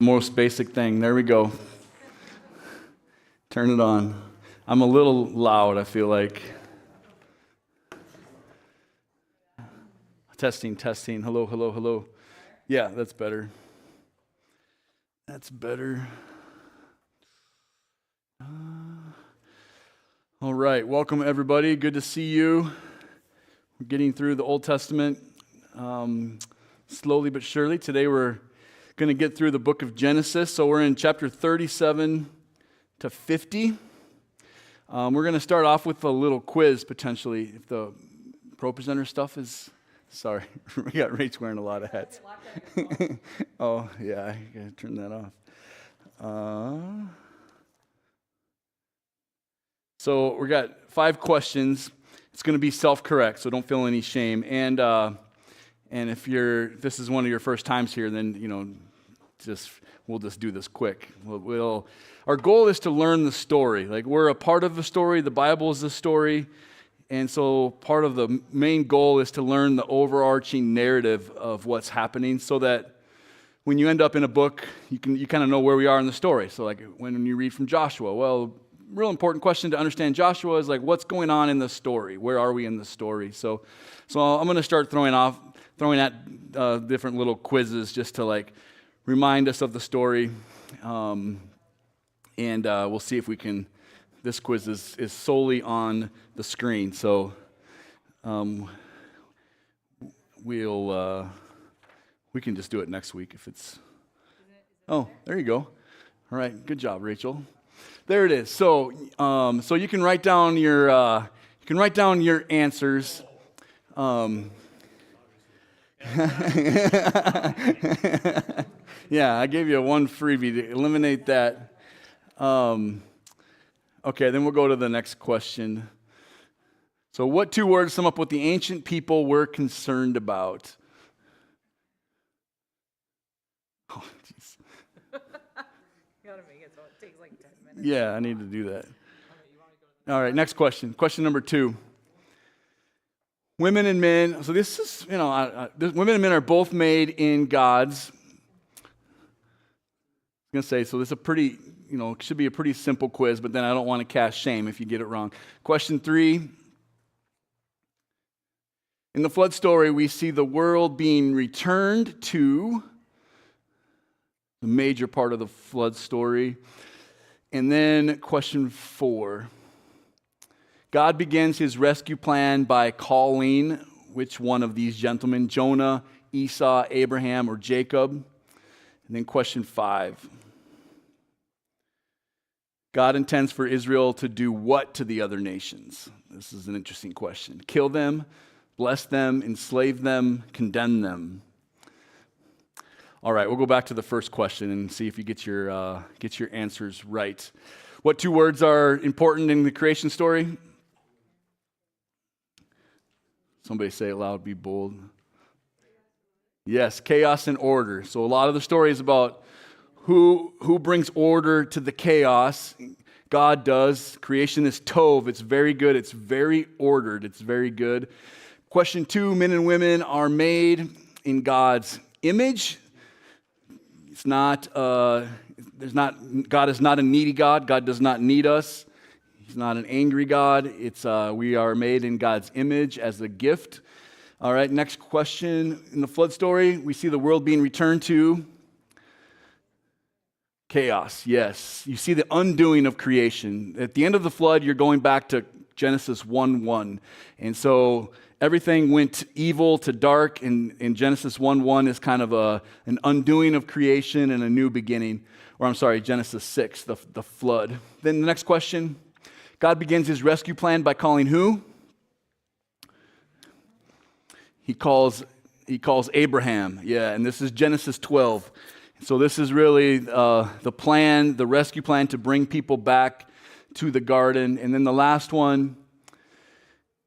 Most basic thing. There we go. Turn it on. I'm a little loud, I feel like. Testing. Hello, hello, hello. Yeah, that's better. That's better. All right, welcome everybody. Good to see you. We're getting through the Old Testament slowly but surely. Today we're going to get through the book of Genesis. So we're in chapter 37 to 50. We're going to start off with a little quiz potentially. If the ProPresenter stuff is... Sorry, we got Rach wearing a lot of hats. Oh, yeah, I got to turn that off. So we got 5 questions. It's going to be self-correct, so don't feel any shame. And if this is one of your first times here, then we'll just do this quick. Our goal is to learn the story. Like, we're a part of the story. The Bible is the story. And so part of the main goal is to learn the overarching narrative of what's happening so that when you end up in a book, you kind of know where we are in the story. So like when you read from Joshua, well, real important question to understand Joshua is like, what's going on in the story? Where are we in the story? So I'm going to start throwing at different little quizzes just to like remind us of the story. And we'll see if we can. This quiz is solely on the screen, so we can just do it next week if it's. Oh, there you go. All right, good job, Rachel. There it is. So you can write down your answers. Yeah, I gave you one freebie to eliminate that. Okay, then we'll go to the next question. So what 2 words sum up what the ancient people were concerned about? Oh, jeez. You gotta make it so it takes like 10 minutes. Yeah, I need to do that. All right, next question. Question number 2. Women and men. So this is, women and men are both made in God's. I'm going to say, so this is a pretty, it should be a pretty simple quiz, but then I don't want to cast shame if you get it wrong. Question 3. In the flood story, we see the world being returned to the major part of the flood story. And then question 4. God begins his rescue plan by calling which one of these gentlemen? Jonah, Esau, Abraham, or Jacob? And then question 5. God intends for Israel to do what to the other nations? This is an interesting question. Kill them, bless them, enslave them, condemn them. All right, we'll go back to the first question and see if you get your answers right. What 2 words are important in the creation story? Somebody say it loud, be bold. Yes, chaos and order. So a lot of the story is about who brings order to the chaos. God does. Creation is tov. It's very good. It's very ordered. It's very good. Question 2, men and women are made in God's image. It's not, God is not a needy God. God does not need us. He's not an angry God. We are made in God's image as a gift. All right, next question. In the flood story, we see the world being returned to chaos. Yes, you see the undoing of creation. At the end of the flood, you're going back to Genesis 1:1. And so everything went evil to dark, and Genesis 1:1 is kind of an undoing of creation and a new beginning. Or I'm sorry, Genesis 6, the flood. Then the next question. God begins his rescue plan by calling who? He calls Abraham. Yeah, and this is Genesis 12. So this is really the plan, the rescue plan to bring people back to the garden. And then the last one,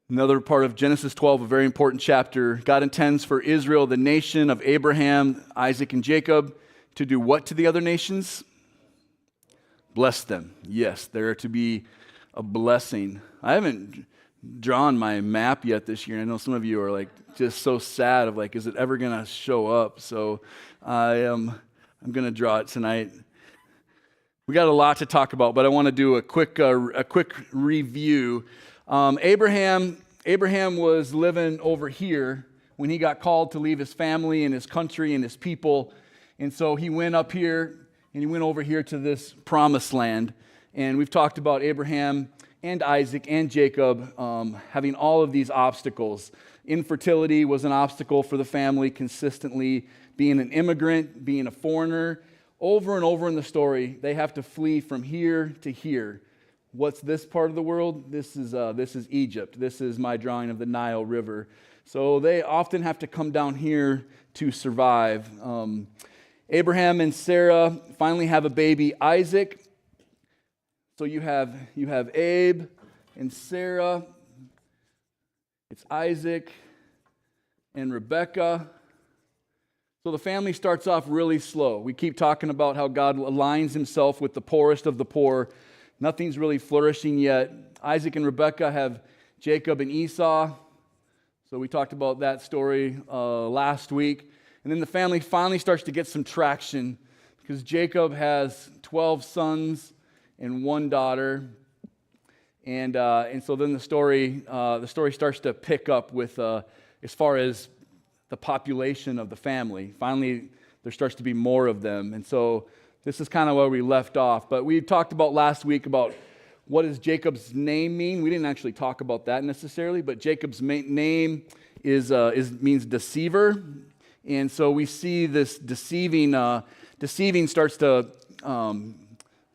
another part of Genesis 12, a very important chapter. God intends for Israel, the nation of Abraham, Isaac, and Jacob, to do what to the other nations? Bless them. Yes, they're to be a blessing. I haven't drawn my map yet this year. I know some of you are like just so sad of like, is it ever going to show up? So I I'm going to draw it tonight. We got a lot to talk about, but I want to do a quick review. Abraham was living over here when he got called to leave his family and his country and his people, and so he went up here and he went over here to this promised land. And we've talked about Abraham and Isaac and Jacob having all of these obstacles. Infertility was an obstacle for the family consistently. Being an immigrant, being a foreigner, over and over in the story, they have to flee from here to here. What's this part of the world? This is Egypt. This is my drawing of the Nile River. So they often have to come down here to survive. Abraham and Sarah finally have a baby, Isaac. So you have Abe and Sarah. It's Isaac and Rebecca. So the family starts off really slow. We keep talking about how God aligns himself with the poorest of the poor. Nothing's really flourishing yet. Isaac and Rebecca have Jacob and Esau. So we talked about that story last week. And then the family finally starts to get some traction because Jacob has 12 sons and one daughter. And so then the story starts to pick up with as far as the population of the family. Finally, there starts to be more of them. And so this is kind of where we left off. But we talked about last week about what does Jacob's name mean. We didn't actually talk about that necessarily, but Jacob's name means deceiver. And so we see this deceiving starts to,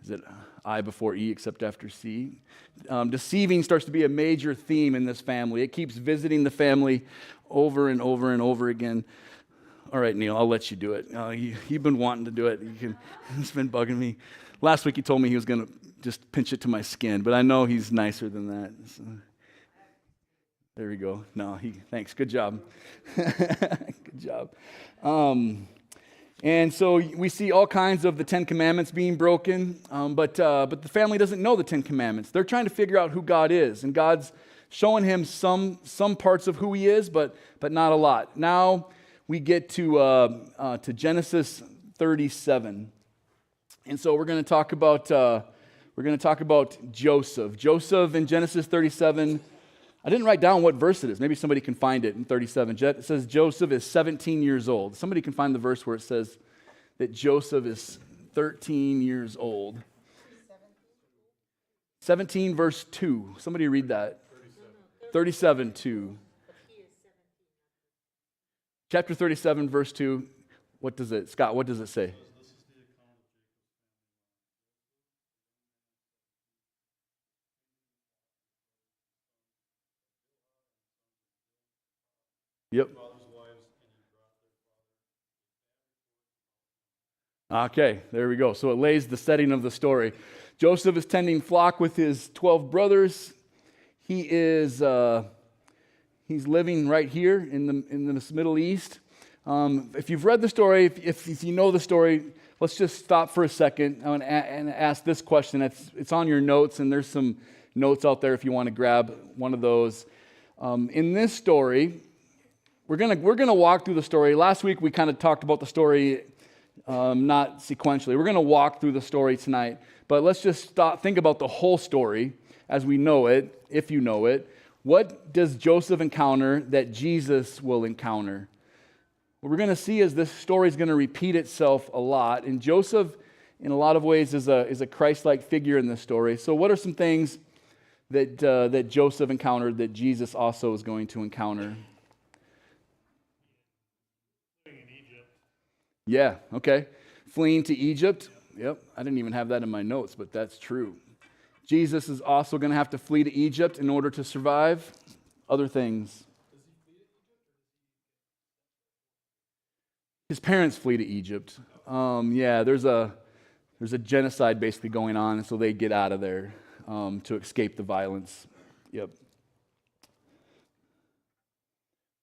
is it I before E except after C? Deceiving starts to be a major theme in this family. It keeps visiting the family over and over and over again. All right, Neil, I'll let you do it. You've been wanting to do it. It's been bugging me. Last week he told me he was going to just pinch it to my skin, but I know he's nicer than that. So. There we go. No, thanks. Good job. Good job. And so we see all kinds of the Ten Commandments being broken, but the family doesn't know the Ten Commandments. They're trying to figure out who God is, and God's showing him some parts of who he is, but not a lot. Now we get to Genesis 37, and so we're going to talk about Joseph. Joseph in Genesis 37. I didn't write down what verse it is. Maybe somebody can find it in 37. It says Joseph is 17 years old. Somebody can find the verse where it says that Joseph is 13 years old. 17 verse 2. Somebody read that. 37 2. Chapter 37 verse 2. What does it, Scott, what does it say? Yep. Okay, there we go. So it lays the setting of the story. Joseph is tending flock with his 12 brothers. He's living right here in the Middle East. If you've read the story, if you know the story, let's just stop for a second and ask this question. It's on your notes, and there's some notes out there if you want to grab one of those. In this story, we're gonna walk through the story. Last week we kind of talked about the story, not sequentially. We're gonna walk through the story tonight, but let's just think about the whole story as we know it, if you know it. What does Joseph encounter that Jesus will encounter? What we're going to see is this story is going to repeat itself a lot, and Joseph, in a lot of ways, is a Christ-like figure in this story. So, what are some things that Joseph encountered that Jesus also is going to encounter? Yeah, okay. Fleeing to Egypt. Yep, I didn't even have that in my notes, but that's true. Jesus is also going to have to flee to Egypt in order to survive. Other things. His parents flee to Egypt. Yeah, there's a genocide basically going on, and so they get out of there to escape the violence. Yep.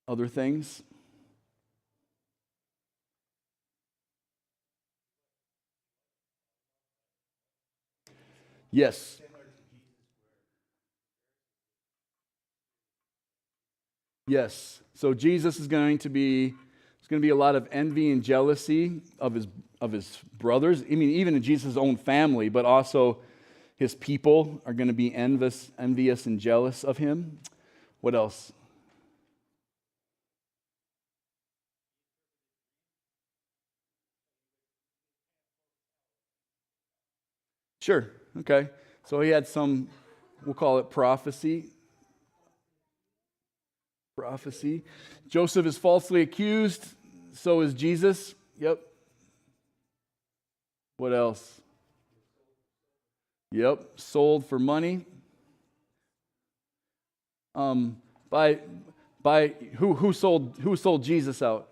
Other things. Yes. Yes. So Jesus is going to be There's going to be a lot of envy and jealousy of his brothers. I mean, even in Jesus' own family, but also his people are going to be envious and jealous of him. What else? Sure. Okay. So he had some, we'll call it prophecy. Prophecy. Joseph is falsely accused. So is Jesus. Yep. What else? Yep. Sold for money. By who sold Jesus out?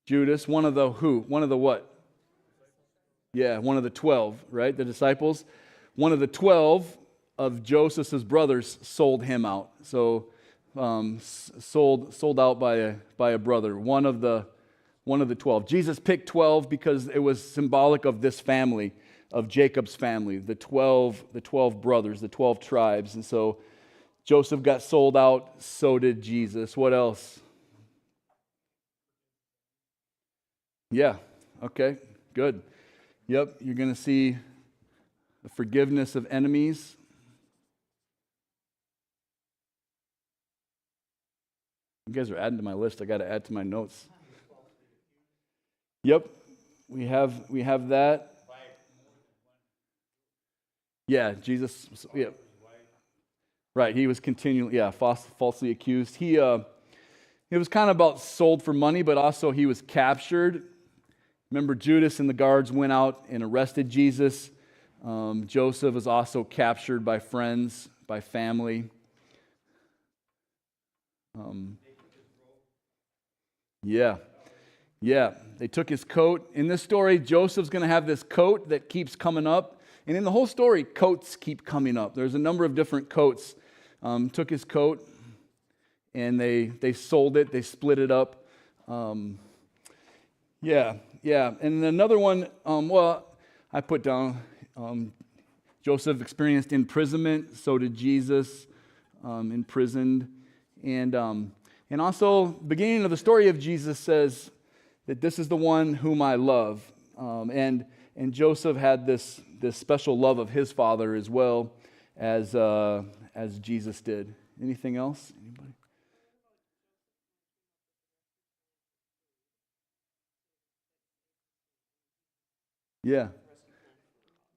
Judas. One of the who? One of the what? Yeah, one of the 12, right? The disciples. One of the 12 of Joseph's brothers sold him out. So sold out by a brother. One of the 12. Jesus picked 12 because it was symbolic of this family, of Jacob's family, the 12 brothers, the 12 tribes. And so Joseph got sold out, so did Jesus. What else? Yeah, okay, good. Yep, you're going to see the forgiveness of enemies. You guys are adding to my list. I got to add to my notes. Yep, we have that. Yeah, Jesus. Yeah, right. He was continually falsely accused. It was kind of about sold for money, but also he was captured. Remember, Judas and the guards went out and arrested Jesus. Joseph was also captured by friends, by family. Yeah. They took his coat. In this story, Joseph's going to have this coat that keeps coming up. And in the whole story, coats keep coming up. There's a number of different coats. Took his coat, and they sold it. They split it up. Yeah. And another one, I put down Joseph experienced imprisonment. So did Jesus, imprisoned. And also, the beginning of the story of Jesus says that this is the one whom I love. And Joseph had this special love of his father as well as Jesus did. Anything else? Anybody?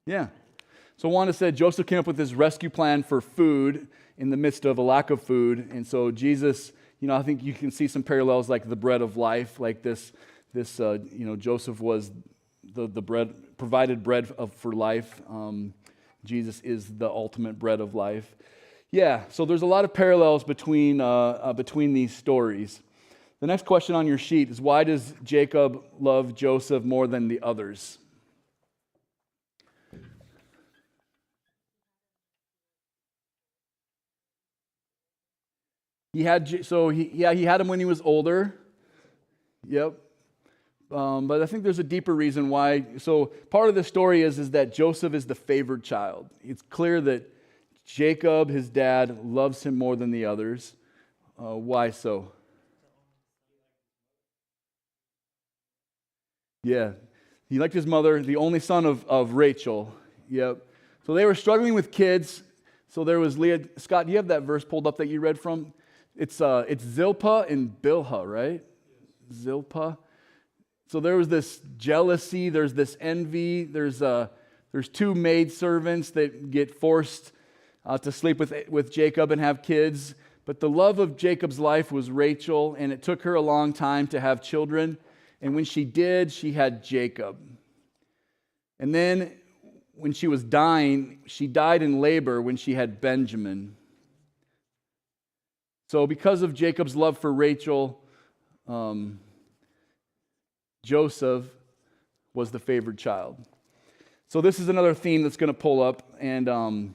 Yeah. So Wanda said Joseph came up with this rescue plan for food in the midst of a lack of food. And so Jesus, I think you can see some parallels like the bread of life, like this Joseph was the bread, provided bread for life. Jesus is the ultimate bread of life. Yeah, so there's a lot of parallels between these stories. The next question on your sheet is, why does Jacob love Joseph more than the others? He had him when he was older. Yep. But I think there's a deeper reason why. So part of the story is that Joseph is the favored child. It's clear that Jacob, his dad, loves him more than the others. Why so? Yeah. He liked his mother, the only son of Rachel. Yep. So they were struggling with kids. So there was Leah. Scott, do you have that verse pulled up that you read from? It's Zilpah and Bilhah, right? Zilpah. So there was this jealousy, there's this envy, there's two maidservants that get forced to sleep with Jacob and have kids. But the love of Jacob's life was Rachel, and it took her a long time to have children. And when she did, she had Jacob. And then when she was dying, she died in labor when she had Benjamin. So because of Jacob's love for Rachel, Joseph was the favored child. So this is another theme that's going to pull up, and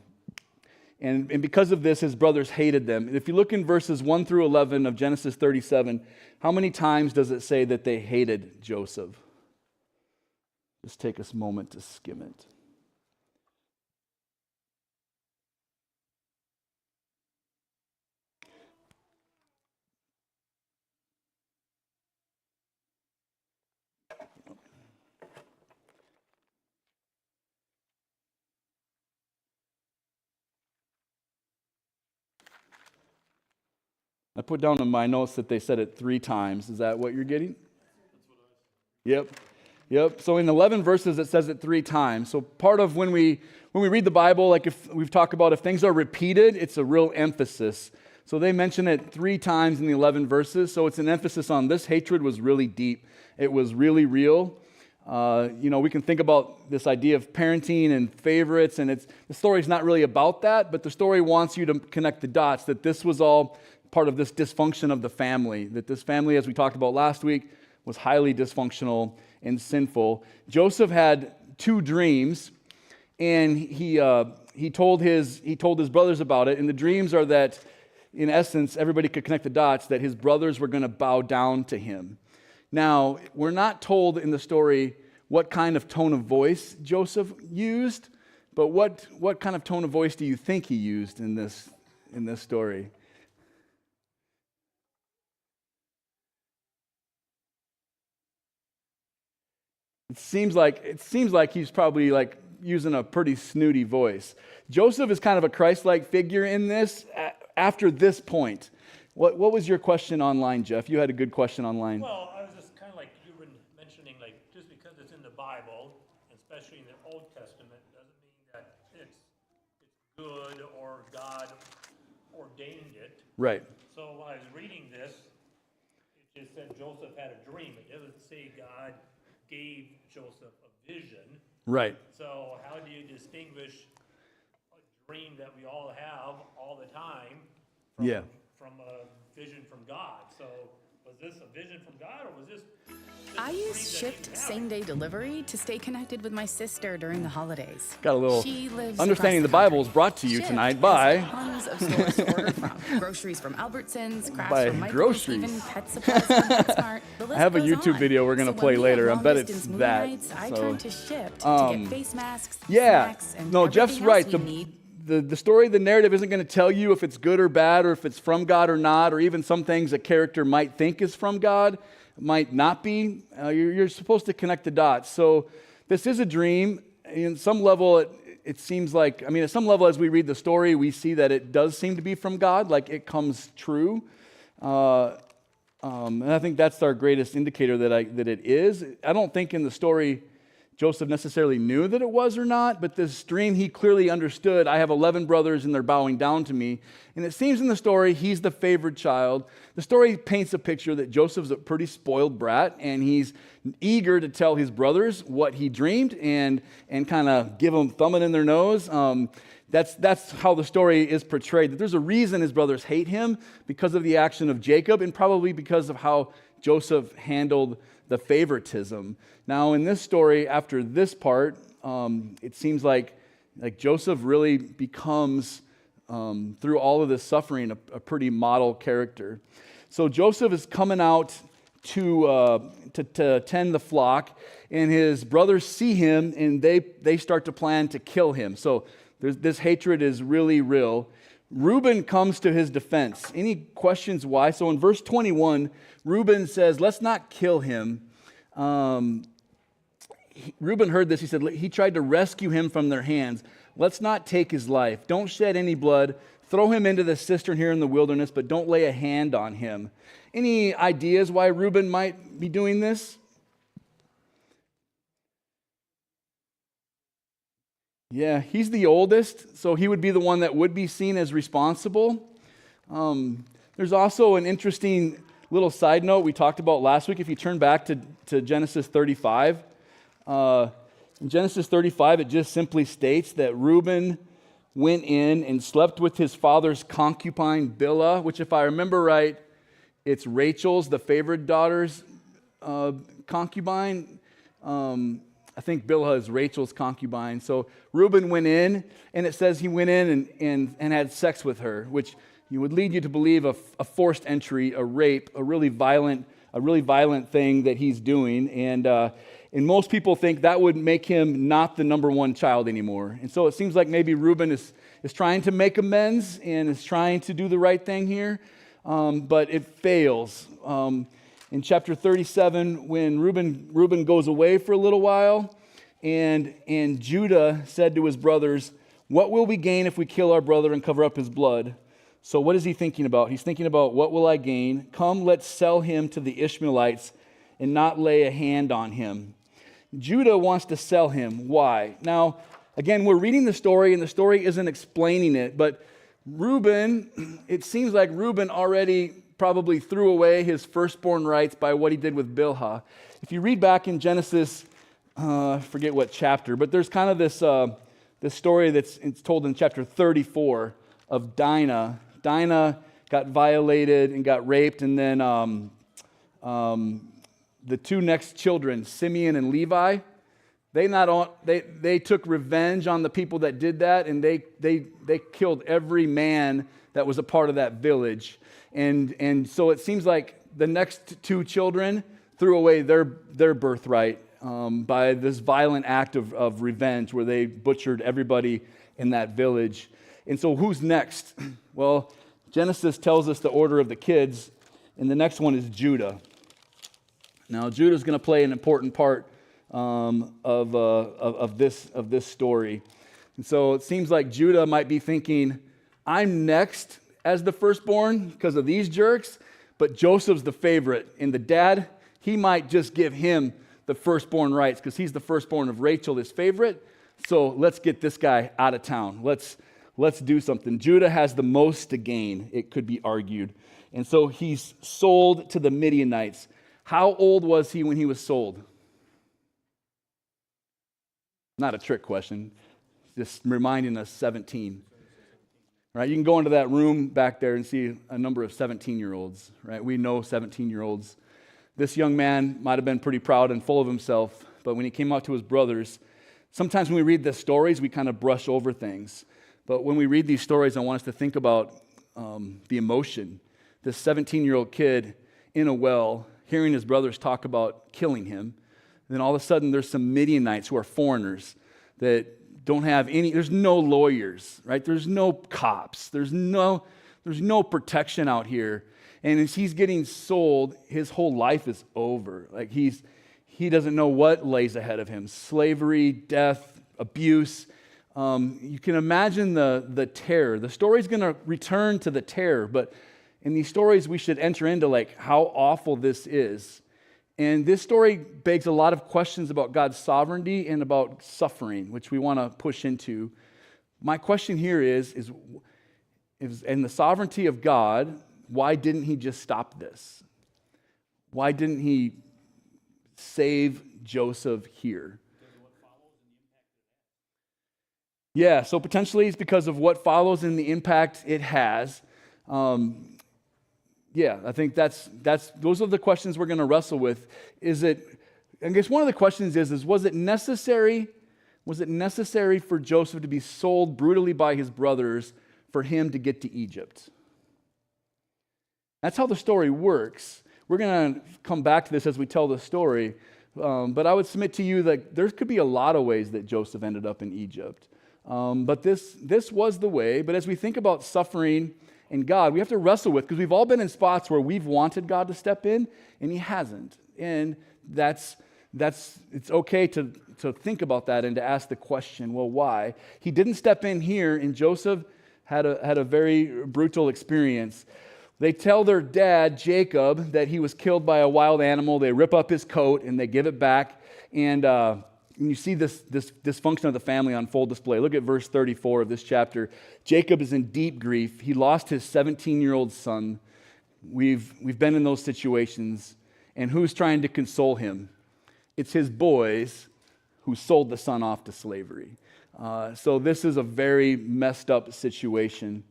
because of this, his brothers hated them. If you look in verses 1 through 11 of Genesis 37, how many times does it say that they hated Joseph? Just take us a moment to skim it. I put down in my notes that they said it 3 times. Is that what you're getting? Yep. Yep. So in 11 verses, it says it 3 times. So part of when we read the Bible, like if we've talked about if things are repeated, it's a real emphasis. So they mention it 3 times in the 11 verses. So it's an emphasis on this hatred was really deep. It was really real. We can think about this idea of parenting and favorites, and the story's not really about that, but the story wants you to connect the dots, that this was all part of this dysfunction of the family, that this family, as we talked about last week, was highly dysfunctional and sinful. Joseph had 2 dreams, and he told his brothers about it, and the dreams are that, in essence, everybody could connect the dots, that his brothers were going to bow down to him. Now, we're not told in the story what kind of tone of voice Joseph used, but what kind of tone of voice do you think he used in this story? It seems like he's probably like using a pretty snooty voice. Joseph is kind of a Christ-like figure in this after this point. What was your question online, Jeff? You had a good question online. Well, I was just kind of like you were mentioning, like just because it's in the Bible, especially in the Old Testament, doesn't mean that it's good or God ordained it. Right. So when I was reading this, it just said Joseph had a dream. It doesn't say God gave Joseph a vision. Right. So how do you distinguish a dream that we all have all the time from a vision from God? So was this a vision from God, or was this I a dream use that shipped didn't same-day delivery to stay connected with my sister during the holidays. Got a little She lives understanding the across Bible is brought to you Shipt tonight has by tons of stores to order from. Groceries from Albertsons, crafts By from Michael's, groceries. even pet supplies from PetSmart. The list I have a goes YouTube on. video we're gonna So play when we have later. I bet long-distance it's movie that, nights, I so, turn to Shipt to get face masks, Yeah. snacks, and No, everything Jeff's else right. we need. The story, the narrative isn't going to tell you if it's good or bad, or if it's from God or not, or even some things a character might think is from God, might not be. You're supposed to connect the dots. So this is a dream. In some level, it seems like, at some level, as we read the story, we see that it does seem to be from God, like it comes true. And I think that's our greatest indicator that it is. I don't think in the story Joseph necessarily knew that it was or not, but this dream he clearly understood. I have 11 brothers and they're bowing down to me. And it seems in the story he's the favored child. The story paints a picture that Joseph's a pretty spoiled brat, and he's eager to tell his brothers what he dreamed and kind of give them thumbing in their nose. That's how the story is portrayed. That there's a reason his brothers hate him, because of the action of Jacob, and probably because of how Joseph handled the favoritism. Now, in this story, after this part, it seems like Joseph really becomes, through all of this suffering, a pretty model character. So Joseph is coming out to tend the flock, and his brothers see him, and they start to plan to kill him. So this hatred is really real. Reuben comes to his defense. Any questions why? So in verse 21, Reuben says, let's not kill him. Reuben heard this. He said, he tried to rescue him from their hands. Let's not take his life. Don't shed any blood. Throw him into the cistern here in the wilderness, but don't lay a hand on him. Any ideas why Reuben might be doing this? Yeah, he's the oldest, so he would be the one that would be seen as responsible. There's also an interesting little side note we talked about last week. If you turn back to Genesis 35, in Genesis 35, it just simply states that Reuben went in and slept with his father's concubine, Bilhah, which, if I remember right, it's Rachel's, the favored daughter's concubine. I think Bilhah is Rachel's concubine. So Reuben went in, and it says he went in and had sex with her, which would lead you to believe a forced entry, a rape, a really violent thing that he's doing. And most people think that would make him not the number one child anymore. And so it seems like maybe Reuben is trying to make amends and is trying to do the right thing here, but it fails. in chapter 37 when Reuben goes away for a little while, and Judah said to his brothers, "What will we gain if we kill our brother and cover up his blood?" So what is he thinking about? He's thinking about, what will I gain? Come, let's sell him to the Ishmaelites and not lay a hand on him. Judah wants to sell him. Why? Now, again, we're reading the story, and the story isn't explaining it, but Reuben, it seems like Reuben already probably threw away his firstborn rights by what he did with Bilhah. If you read back in Genesis, I forget what chapter, but there's kind of this story it's told in chapter 34 of Dinah. Dinah got violated and got raped, and then the two next children, Simeon and Levi, they took revenge on the people that did that, and they killed every man that was a part of that village. And so it seems like the next two children threw away their birthright by this violent act of revenge where they butchered everybody in that village. And so who's next? Well, Genesis tells us the order of the kids, and the next one is Judah. Now, Judah's going to play an important part of this story. And so it seems like Judah might be thinking, I'm next as the firstborn because of these jerks, but Joseph's the favorite, and the dad, he might just give him the firstborn rights because he's the firstborn of Rachel, his favorite. So let's get this guy out of town. Let's do something. Judah has the most to gain, it could be argued. And so he's sold to the Midianites. How old was he when he was sold? Not a trick question. Just reminding us, 17. Right? You can go into that room back there and see a number of 17-year-olds. Right? We know 17-year-olds. This young man might have been pretty proud and full of himself, but when he came out to his brothers, sometimes when we read the stories, we kind of brush over things. But when we read these stories, I want us to think about the emotion. This 17-year-old kid in a well, hearing his brothers talk about killing him. And then all of a sudden, there's some Midianites who are foreigners that don't have any, there's no lawyers, right? There's no cops. There's no protection out here. And as he's getting sold, his whole life is over. Like he doesn't know what lays ahead of him. Slavery, death, abuse. You can imagine the terror. The story's going to return to the terror, but in these stories we should enter into like how awful this is. And this story begs a lot of questions about God's sovereignty and about suffering, which we want to push into. My question here is in the sovereignty of God, why didn't he just stop this? Why didn't he save Joseph here? Yeah, so potentially it's because of what follows and the impact it has. I think those are the questions we're going to wrestle with. I guess one of the questions is was it necessary for Joseph to be sold brutally by his brothers for him to get to Egypt? That's how the story works. We're going to come back to this as we tell the story, but I would submit to you that there could be a lot of ways that Joseph ended up in Egypt. But this was the way. But as we think about suffering and God, we have to wrestle with, because we've all been in spots where we've wanted God to step in, and he hasn't. And it's okay to think about that and to ask the question, well, why? He didn't step in here, and Joseph had a very brutal experience. They tell their dad, Jacob, that he was killed by a wild animal. They rip up his coat, and they give it back. And you see this dysfunction of the family on full display. Look at verse 34 of this chapter. Jacob is in deep grief. He lost his 17-year-old son. We've been in those situations. And who's trying to console him? It's his boys who sold the son off to slavery. So this is a very messed up situation.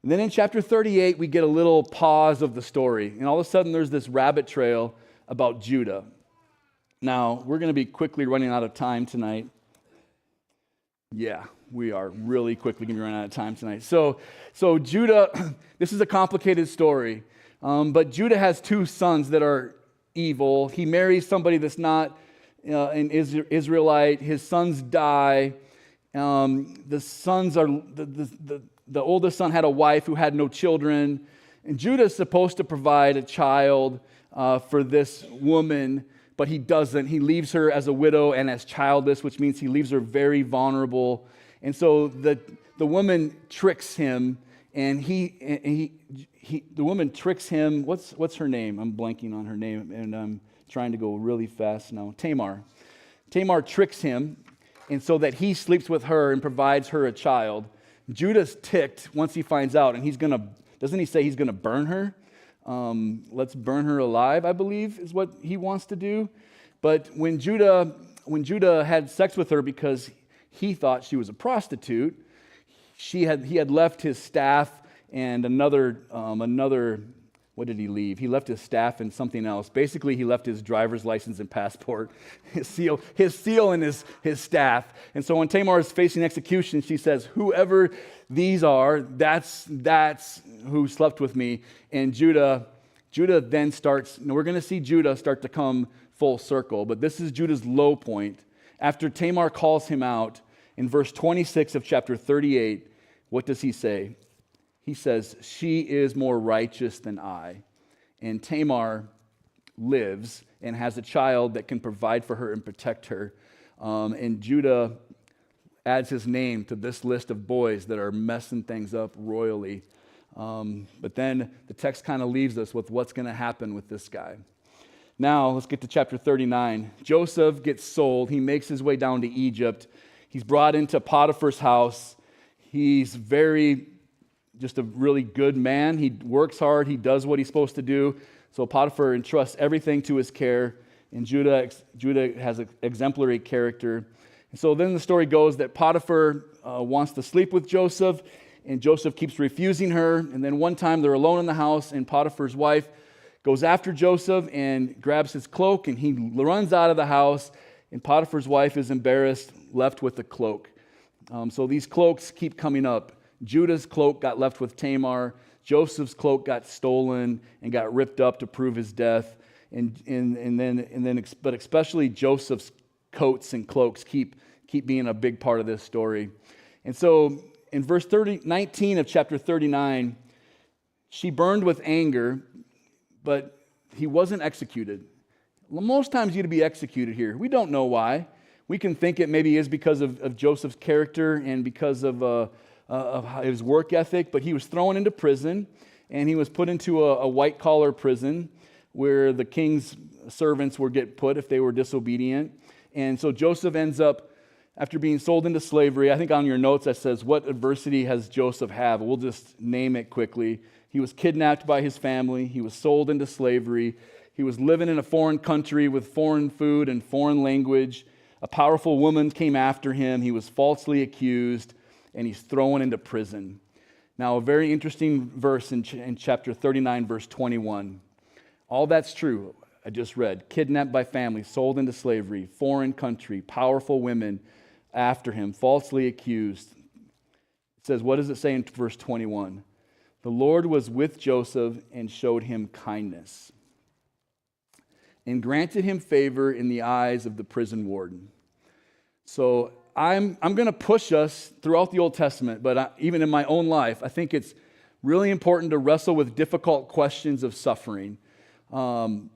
And then in chapter 38, we get a little pause of the story. And all of a sudden, there's this rabbit trail about Judah. Now, we're going to be quickly running out of time tonight. Yeah, we are really quickly going to be running out of time tonight. So Judah, this is a complicated story. But Judah has two sons that are evil. He marries somebody that's not an Israelite. His sons die. The sons are the oldest son had a wife who had no children, and Judah is supposed to provide a child for this woman, but he doesn't. He leaves her as a widow and as childless, which means he leaves her very vulnerable. And so the woman tricks him, and the woman tricks him. What's her name? I'm blanking on her name, and I'm trying to go really fast now. Tamar. Tamar tricks him, and so that he sleeps with her and provides her a child. Judah's ticked once he finds out, and doesn't he say he's gonna burn her? Let's burn her alive, I believe, is what he wants to do. But when Judah had sex with her because he thought she was a prostitute, he had left his staff and another. What did he leave? He left his staff and something else. Basically, he left his driver's license and passport, his seal and his staff. And so when Tamar is facing execution, she says, "Whoever these are, that's who slept with me." And Judah then starts. We're going to see Judah start to come full circle, but this is Judah's low point. After Tamar calls him out in verse 26 of chapter 38, what does he say? He says, "She is more righteous than I." And Tamar lives and has a child that can provide for her and protect her. And Judah adds his name to this list of boys that are messing things up royally. But then the text kind of leaves us with what's going to happen with this guy. Now, let's get to chapter 39. Joseph gets sold. He makes his way down to Egypt. He's brought into Potiphar's house. He's just a really good man. He works hard. He does what he's supposed to do. So Potiphar entrusts everything to his care. And Judah has an exemplary character. And so then the story goes that Potiphar wants to sleep with Joseph, and Joseph keeps refusing her. And then one time they're alone in the house, and Potiphar's wife goes after Joseph and grabs his cloak, and he runs out of the house. And Potiphar's wife is embarrassed, left with the cloak. So these cloaks keep coming up. Judah's cloak got left with Tamar. Joseph's cloak got stolen and got ripped up to prove his death. But especially Joseph's coats and cloaks keep being a big part of this story. And so in verse 19 of chapter 39, she burned with anger, but he wasn't executed. Most times you'd be executed here. We don't know why. We can think it maybe is because of Joseph's character and because of his work ethic, but he was thrown into prison, and he was put into a white-collar prison where the king's servants would get put if they were disobedient. And so Joseph ends up, after being sold into slavery, I think on your notes that says, what adversity has Joseph had? We'll just name it quickly. He was kidnapped by his family. He was sold into slavery. He was living in a foreign country with foreign food and foreign language. A powerful woman came after him. He was falsely accused, and he's thrown into prison. Now, a very interesting verse in chapter 39, verse 21. All that's true, I just read. Kidnapped by family, sold into slavery, foreign country, powerful women after him, falsely accused. It says, what does it say in verse 21? The Lord was with Joseph and showed him kindness and granted him favor in the eyes of the prison warden. So I'm going to push us throughout the Old Testament, but even in my own life, I think it's really important to wrestle with difficult questions of suffering. So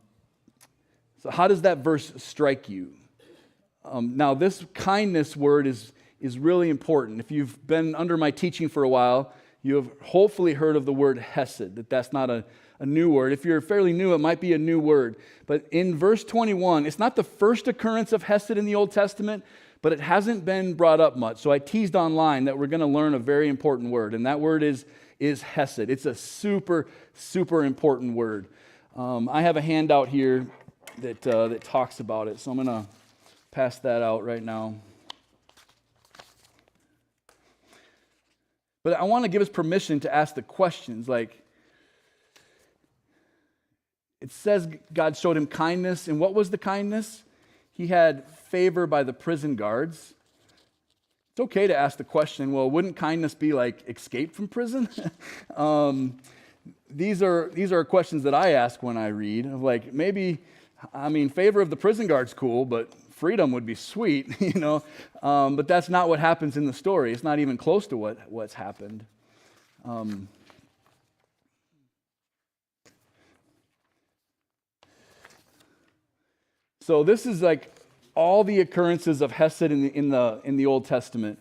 how does that verse strike you? Now, this kindness word is really important. If you've been under my teaching for a while, you have hopefully heard of the word hesed, that's not a new word. If you're fairly new, it might be a new word. But in verse 21, it's not the first occurrence of hesed in the Old Testament, but it hasn't been brought up much. So I teased online that we're going to learn a very important word, and that word is hesed. It's a super, super important word. I have a handout here that talks about it, so I'm going to pass that out right now. But I want to give us permission to ask the questions, like, it says God showed him kindness, and what was the kindness? He had favor by the prison guards. It's okay to ask the question, well, wouldn't kindness be like escape from prison? These are questions that I ask when I read, of like, maybe, favor of the prison guard's cool, but freedom would be sweet, but that's not what happens in the story. It's not even close to what's happened. So this is like all the occurrences of hesed in the Old Testament.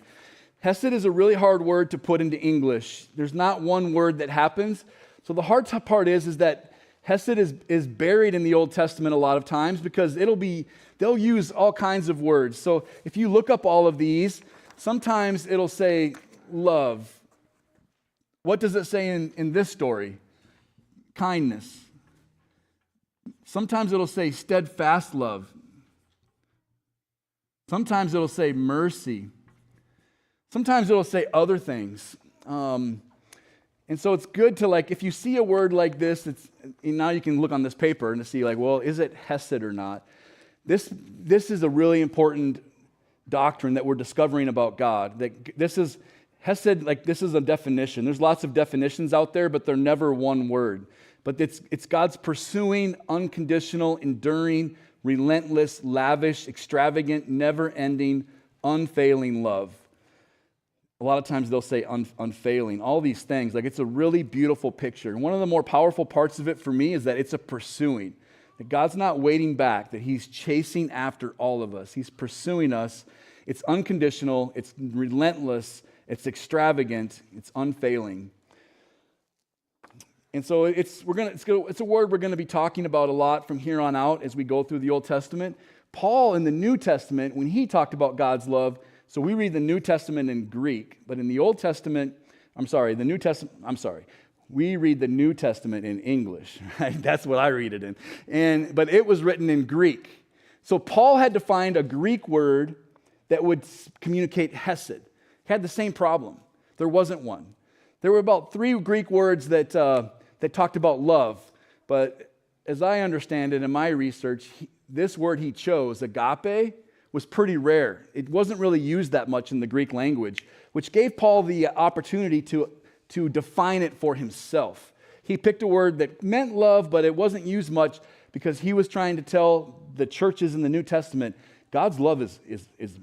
Hesed is a really hard word to put into English. There's not one word that happens. So the hard part is that hesed is buried in the Old Testament a lot of times because they'll use all kinds of words. So if you look up all of these, sometimes it'll say love. What does it say in this story? Kindness. Sometimes it'll say steadfast love. Sometimes it'll say mercy. Sometimes it'll say other things. And so it's good to, like, if you see a word like this, now you can look on this paper and see, like, well, is it hesed or not? This is a really important doctrine that we're discovering about God. That this is hesed, like this is a definition. There's lots of definitions out there, but they're never one word. But it's God's pursuing, unconditional, enduring, relentless, lavish, extravagant, never-ending, unfailing love. A lot of times they'll say unfailing, all these things. Like, it's a really beautiful picture. And one of the more powerful parts of it for me is that it's a pursuing. That God's not waiting back, that He's chasing after all of us. He's pursuing us. It's unconditional, it's relentless, it's extravagant, it's unfailing. And so it's a word we're going to be talking about a lot from here on out as we go through the Old Testament. Paul in the New Testament, when he talked about God's love, so we read the New Testament in Greek, but in the Old Testament, we read the New Testament in English, right? That's what I read it in. But it was written in Greek. So Paul had to find a Greek word that would communicate hesed. He had the same problem. There wasn't one. There were about 3 Greek words that talked about love, but as I understand it in my research, this word he chose, agape, was pretty rare. It wasn't really used that much in the Greek language, which gave Paul the opportunity to define it for himself. He picked a word that meant love, but it wasn't used much because he was trying to tell the churches in the New Testament, God's love is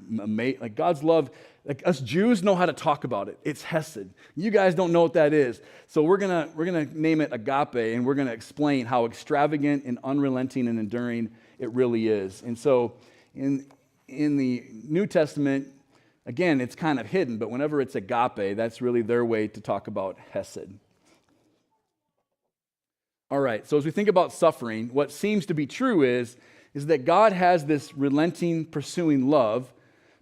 amazing. Like, God's love, like, us Jews know how to talk about it. It's hesed. You guys don't know what that is. So we're gonna name it agape, and we're gonna explain how extravagant and unrelenting and enduring it really is. And so in the New Testament, again, it's kind of hidden, but whenever it's agape, that's really their way to talk about hesed. All right, so as we think about suffering, what seems to be true is that God has this relenting, pursuing love,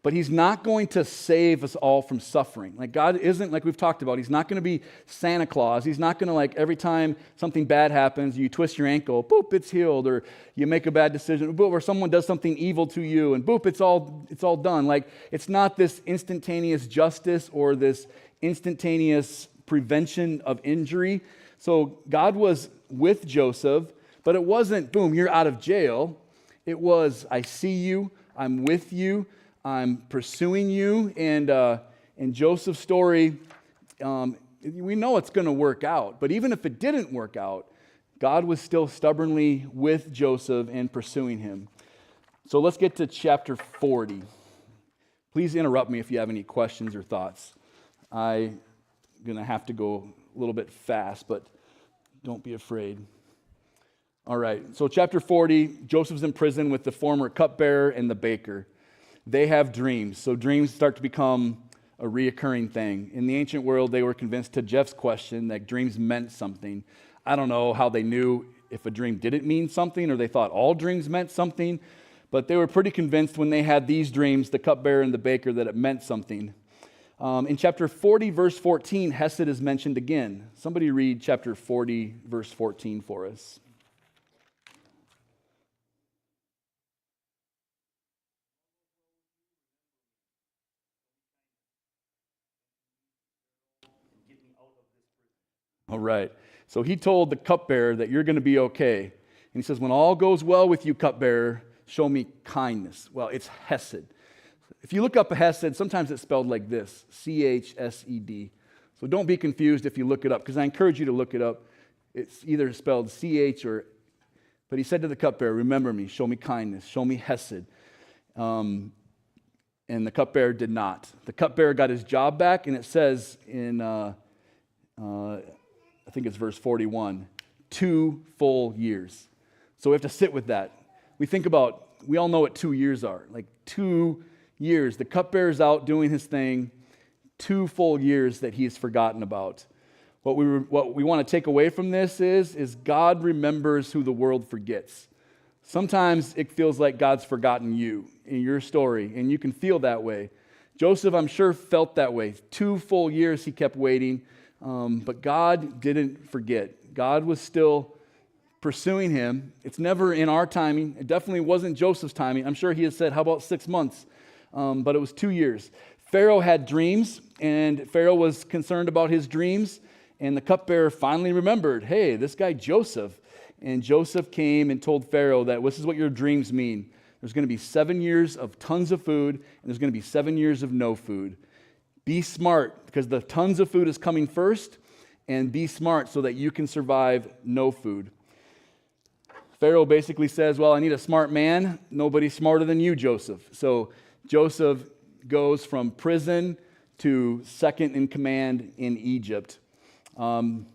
but He's not going to save us all from suffering. Like, God isn't, like we've talked about, He's not going to be Santa Claus. He's not going to, like, every time something bad happens, you twist your ankle, boop, it's healed, or you make a bad decision, boop, or someone does something evil to you, and boop, it's all done. Like, it's not this instantaneous justice or this instantaneous prevention of injury. So God was with Joseph, but it wasn't, boom, you're out of jail. It was, I see you, I'm with you, I'm pursuing you, and Joseph's story, we know it's going to work out. But even if it didn't work out, God was still stubbornly with Joseph and pursuing him. So let's get to chapter 40. Please interrupt me if you have any questions or thoughts. I'm going to have to go a little bit fast, but don't be afraid. All right, so chapter 40, Joseph's in prison with the former cupbearer and the baker. They have dreams, so dreams start to become a reoccurring thing. In the ancient world, they were convinced, to Jeff's question, that dreams meant something. I don't know how they knew if a dream didn't mean something or they thought all dreams meant something, but they were pretty convinced when they had these dreams, the cupbearer and the baker, that it meant something. In chapter 40, verse 14, hesed is mentioned again. Somebody read chapter 40, verse 14 for us. All right. So he told the cupbearer that you're going to be okay. And he says, when all goes well with you, cupbearer, show me kindness. Well, it's hesed. If you look up a hesed, sometimes it's spelled like this, C-H-S-E-D. So don't be confused if you look it up, because I encourage you to look it up. It's either spelled C-H or, but he said to the cupbearer, remember me, show me kindness, show me hesed. And the cupbearer did not. The cupbearer got his job back, and it says in, I think it's verse 41, 2 full years. So we have to sit with that. We think about we all know what 2 years are. Like 2 years. The cupbearer's out doing his thing. 2 full years that he's forgotten about. What we want to take away from this is God remembers who the world forgets. Sometimes it feels like God's forgotten you in your story, and you can feel that way. Joseph, I'm sure, felt that way. 2 full years he kept waiting, but God didn't forget. God was still pursuing him. It's never in our timing. It definitely wasn't Joseph's timing. I'm sure he had said, how about 6 months? But it was 2 years. Pharaoh had dreams, and Pharaoh was concerned about his dreams, and the cupbearer finally remembered, hey, this guy Joseph. And Joseph came and told Pharaoh that this is what your dreams mean. There's going to be 7 years of tons of food, and there's going to be 7 years of no food. Be smart, because the tons of food is coming first, and be smart so that you can survive no food. Pharaoh basically says, well, I need a smart man. Nobody's smarter than you, Joseph. So Joseph goes from prison to second in command in Egypt. And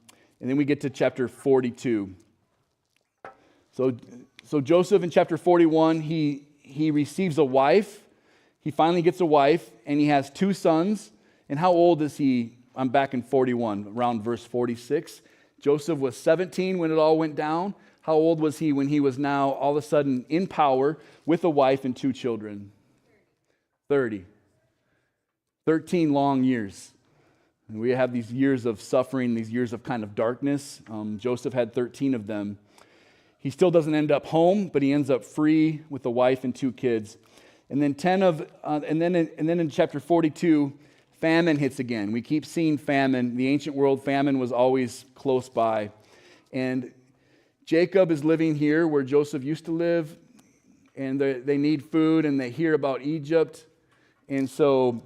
then we get to chapter 42. So Joseph in chapter 41, he receives a wife. He finally gets a wife, and he has 2 sons. And how old is he? I'm back in 41, around verse 46. Joseph was 17 when it all went down. How old was he when he was now all of a sudden in power with a wife and 2 children? 30. 13 long years. And we have these years of suffering, these years of kind of darkness. Joseph had 13 of them. He still doesn't end up home, but he ends up free with a wife and 2 kids. And then and then in chapter 42, famine hits again. We keep seeing famine. The ancient world, famine was always close by. And Jacob is living here where Joseph used to live, and they need food, and they hear about Egypt. And so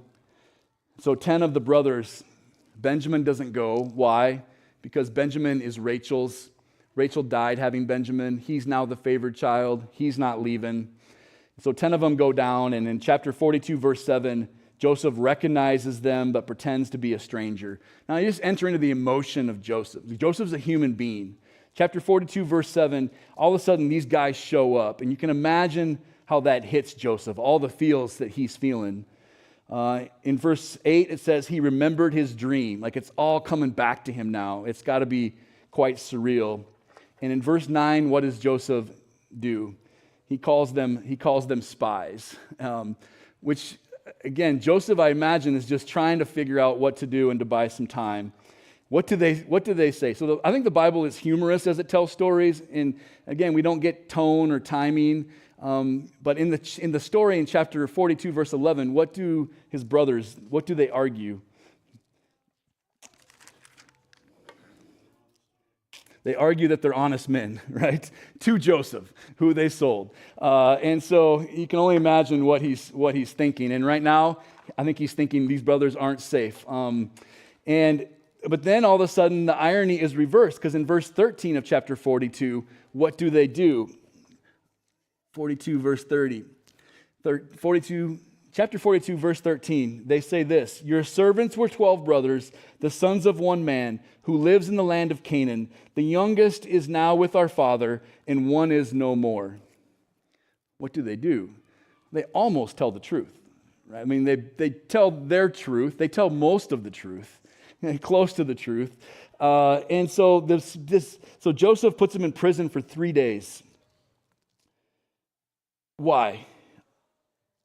10 of the brothers, Benjamin doesn't go. Why? Because Benjamin is Rachel's. Rachel died having Benjamin. He's now the favored child. He's not leaving. So 10 of them go down, and in chapter 42, verse 7, Joseph recognizes them but pretends to be a stranger. Now you just enter into the emotion of Joseph. Joseph's a human being. Chapter 42, verse 7, all of a sudden these guys show up, and you can imagine how that hits Joseph, all the feels that he's feeling. In verse 8, it says he remembered his dream. Like it's all coming back to him now. It's got to be quite surreal. And in verse 9, what does Joseph do? He calls them spies, which, again, Joseph, I imagine, is just trying to figure out what to do and to buy some time. What do they say? So I think the Bible is humorous as it tells stories. And again, we don't get tone or timing. But in the story in chapter 42, verse 11, what do his brothers, what do they argue? They argue that they're honest men, right? To Joseph, who they sold. And so you can only imagine what he's thinking. And right now, I think he's thinking these brothers aren't safe. But then all of a sudden, the irony is reversed, because in verse 13 of chapter 42, what do? 42, verse 30. Chapter 42, verse 13, they say this: your servants were 12 brothers, the sons of one man, who lives in the land of Canaan. The youngest is now with our father, and one is no more. What do? They almost tell the truth. Right? I mean, they tell their truth. They tell most of the truth, close to the truth. And so so Joseph puts him in prison for 3 days. Why?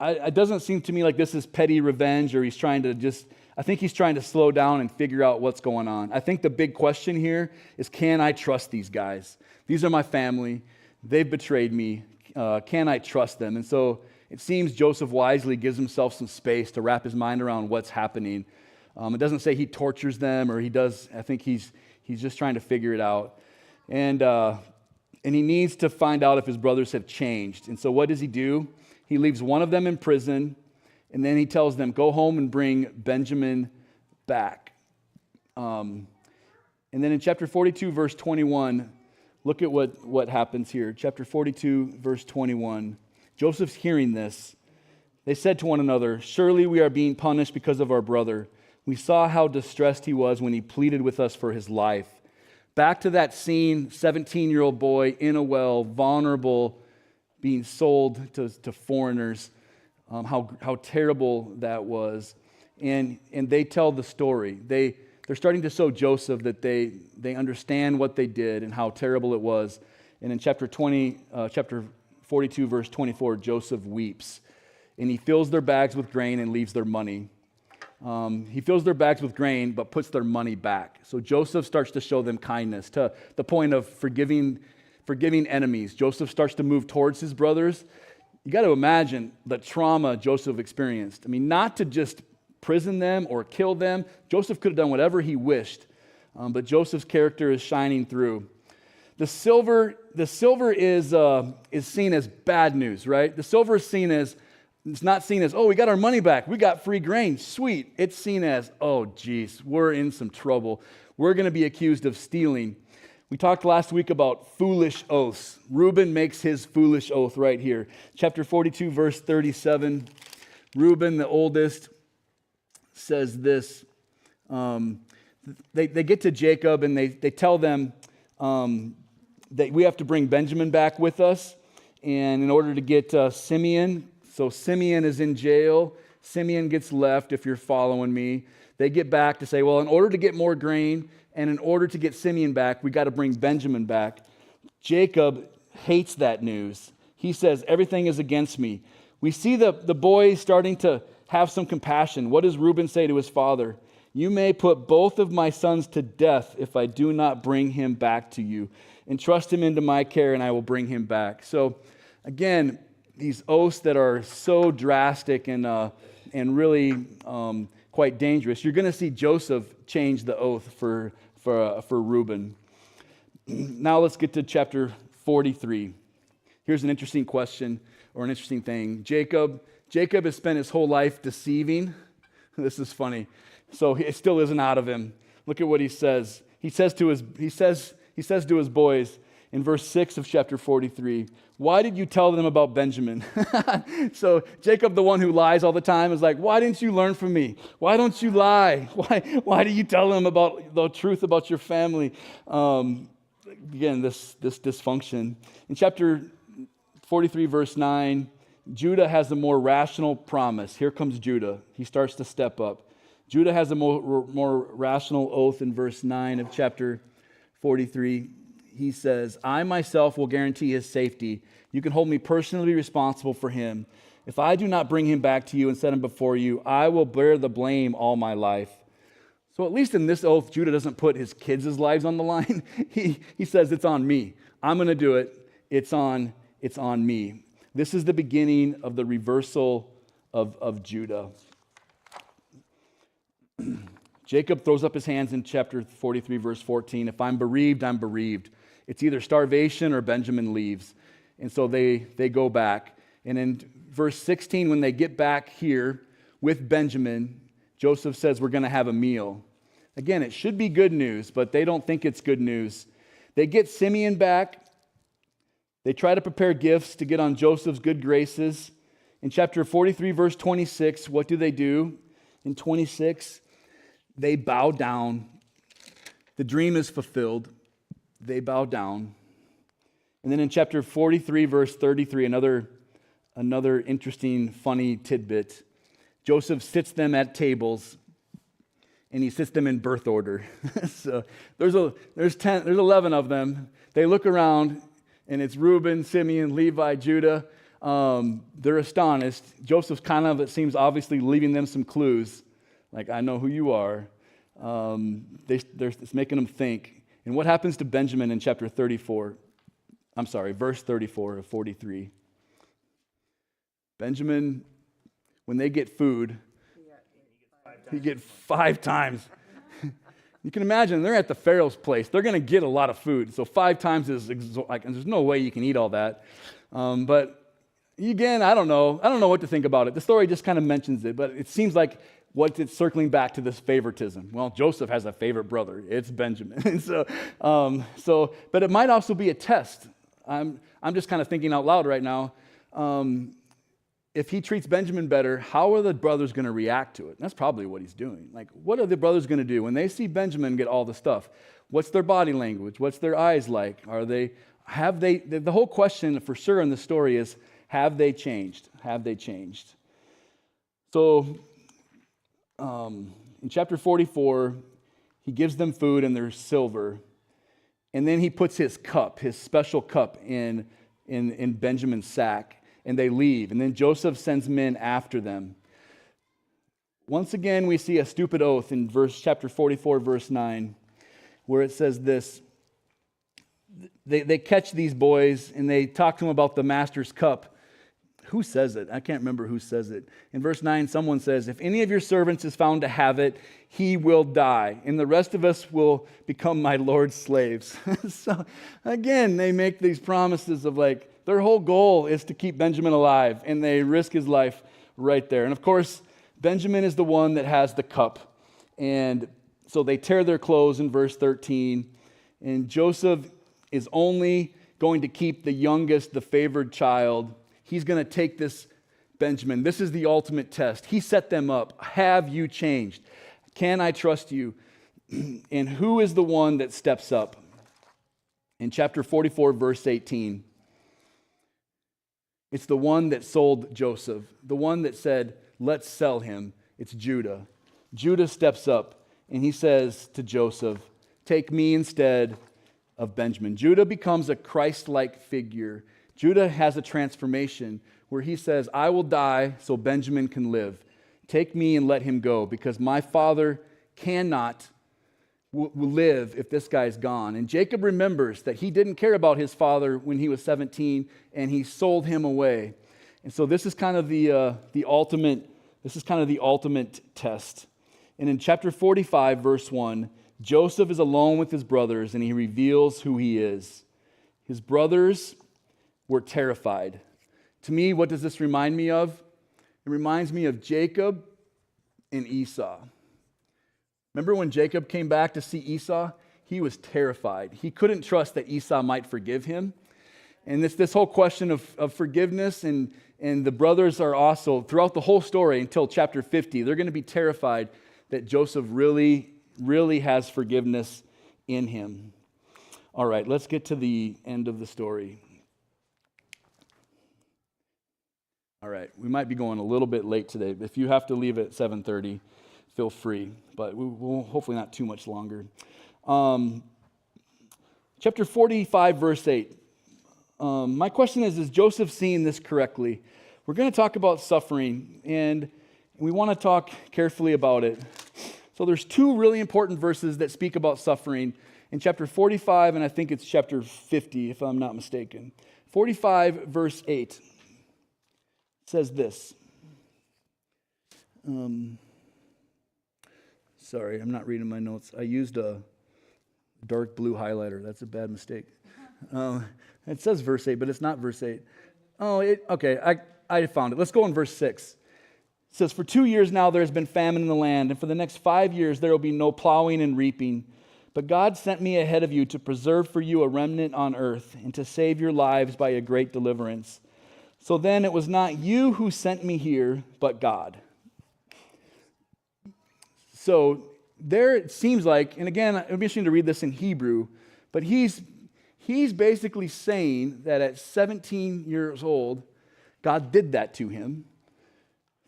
It doesn't seem to me like this is petty revenge, or I think he's trying to slow down and figure out what's going on. I think the big question here is, can I trust these guys? These are my family. They've betrayed me. Can I trust them? And so it seems Joseph wisely gives himself some space to wrap his mind around what's happening. It doesn't say he tortures them, or he does. I think he's just trying to figure it out. And he needs to find out if his brothers have changed. And so what does he do? He leaves one of them in prison, and then he tells them, go home and bring Benjamin back. And then in chapter 42, verse 21, look at what happens here. Chapter 42, verse 21. Joseph's hearing this. They said to one another, surely we are being punished because of our brother. We saw how distressed he was when he pleaded with us for his life. Back to that scene, 17-year-old boy in a well, vulnerable, being sold to foreigners, how terrible that was. And they tell the story. They're starting to show Joseph that they understand what they did and how terrible it was. And in chapter 42, verse 24, Joseph weeps. And he fills their bags with grain and leaves their money. He fills their bags with grain, but puts their money back. So Joseph starts to show them kindness to the point of forgiving enemies. Joseph starts to move towards his brothers. You got to imagine the trauma Joseph experienced. I mean, not to just prison them or kill them. Joseph could have done whatever he wished, but Joseph's character is shining through. The silver is seen as bad news, right? The silver is seen as, it's not seen as, oh, we got our money back. We got free grain. Sweet. It's seen as, oh, geez, we're in some trouble. We're going to be accused of stealing. We talked last week about foolish oaths. Reuben makes his foolish oath right here. Chapter 42, verse 37. Reuben, the oldest, says this. They get to Jacob and they tell them that we have to bring Benjamin back with us. And in order to get Simeon, so Simeon is in jail. Simeon gets left, if you're following me. They get back to say, well, in order to get more grain and in order to get Simeon back, we got to bring Benjamin back. Jacob hates that news. He says, everything is against me. We see the boy starting to have some compassion. What does Reuben say to his father? You may put both of my sons to death if I do not bring him back to you. Entrust him into my care and I will bring him back. So again, these oaths that are so drastic and really quite dangerous. You're going to see Joseph change the oath for Reuben. Now let's get to chapter 43. Here's an interesting question or an interesting thing. Jacob has spent his whole life deceiving. This is funny. So it still isn't out of him. Look at what he says. He says to his boys in verse 6 of chapter 43, why did you tell them about Benjamin? So Jacob, the one who lies all the time, is like, why didn't you learn from me? Why don't you lie? Why do you tell them about the truth about your family? Again, this dysfunction. In chapter 43, verse 9, Judah has a more rational promise. Here comes Judah. He starts to step up. Judah has a more rational oath in verse 9 of chapter 43. He says, I myself will guarantee his safety. You can hold me personally responsible for him. If I do not bring him back to you and set him before you, I will bear the blame all my life. So at least in this oath, Judah doesn't put his kids' lives on the line. He says, it's on me. I'm going to do it. It's on me. This is the beginning of the reversal of Judah. Jacob throws up his hands in chapter 43, verse 14. If I'm bereaved, I'm bereaved. It's either starvation or Benjamin leaves. And so they go back. And in verse 16, when they get back here with Benjamin, Joseph says, we're going to have a meal. Again, it should be good news, but they don't think it's good news. They get Simeon back. They try to prepare gifts to get on Joseph's good graces. In chapter 43, verse 26, what do? In 26, they bow down. The dream is fulfilled. They bow down. And then in chapter 43, verse 33, another interesting, funny tidbit. Joseph sits them at tables, and he sits them in birth order. So there's 11 of them. They look around, and it's Reuben, Simeon, Levi, Judah. They're astonished. Joseph's kind of, it seems, obviously leaving them some clues. Like, I know who you are. It's making them think. And what happens to Benjamin in chapter 34? I'm sorry, verse 34 of 43. Benjamin, when they get food, he get 5 times. You can imagine they're at the Pharaoh's place. They're going to get a lot of food. So 5 times is like, there's no way you can eat all that. But again, I don't know what to think about it. The story just kind of mentions it, but it seems like it's circling back to this favoritism. Well, Joseph has a favorite brother. It's Benjamin. And but it might also be a test. I'm just kind of thinking out loud right now. If he treats Benjamin better, how are the brothers going to react to it? And that's probably what he's doing. Like, what are the brothers going to do when they see Benjamin get all the stuff? What's their body language? What's their eyes like? have they, the whole question for sure in the story is, have they changed? Have they changed? So in chapter 44, he gives them food and their silver. And then he puts his cup, his special cup, in Benjamin's sack. And they leave. And then Joseph sends men after them. Once again, we see a stupid oath in chapter 44, verse 9, where it says this. They catch these boys and they talk to them about the master's cup. Who says it? I can't remember who says it. In verse 9, someone says, if any of your servants is found to have it, he will die, and the rest of us will become my Lord's slaves. So again, they make these promises of like, their whole goal is to keep Benjamin alive, and they risk his life right there. And of course, Benjamin is the one that has the cup. And so they tear their clothes in verse 13, and Joseph is only going to keep the youngest, the favored child. He's going to take this Benjamin. This is the ultimate test. He set them up. Have you changed? Can I trust you? And who is the one that steps up? In chapter 44, verse 18, it's the one that sold Joseph, the one that said, let's sell him. It's Judah. Judah steps up and he says to Joseph, take me instead of Benjamin. Judah becomes a Christ-like figure. Judah has a transformation where he says, I will die so Benjamin can live. Take me and let him go because my father cannot live if this guy's gone. And Jacob remembers that he didn't care about his father when he was 17 and he sold him away. And so this is kind of the ultimate test. And in chapter 45, verse 1, Joseph is alone with his brothers and he reveals who he is. His brothers were terrified. To me, what does this remind me of? It reminds me of Jacob and Esau. Remember when Jacob came back to see Esau? He was terrified. He couldn't trust that Esau might forgive him. And this whole question of forgiveness, and the brothers are also, throughout the whole story until chapter 50, they're going to be terrified that Joseph really, really has forgiveness in him. All right, let's get to the end of the story. All right, we might be going a little bit late today. If you have to leave at 7:30, feel free, but we'll hopefully not too much longer. Chapter 45, verse 8. My question is Joseph seeing this correctly? We're going to talk about suffering, and we want to talk carefully about it. So there's two really important verses that speak about suffering in chapter 45, and I think it's chapter 50, if I'm not mistaken. 45, verse 8. Says this. Sorry, I'm not reading my notes. I used a dark blue highlighter. That's a bad mistake. It says verse 8, but it's not verse 8. Okay, I found it. Let's go in verse 6. It says, for 2 years now there has been famine in the land, and for the next 5 years there will be no plowing and reaping. But God sent me ahead of you to preserve for you a remnant on earth and to save your lives by a great deliverance. So then it was not you who sent me here, but God. So there it seems like, and again, it would be interesting to read this in Hebrew, but he's basically saying that at 17 years old, God did that to him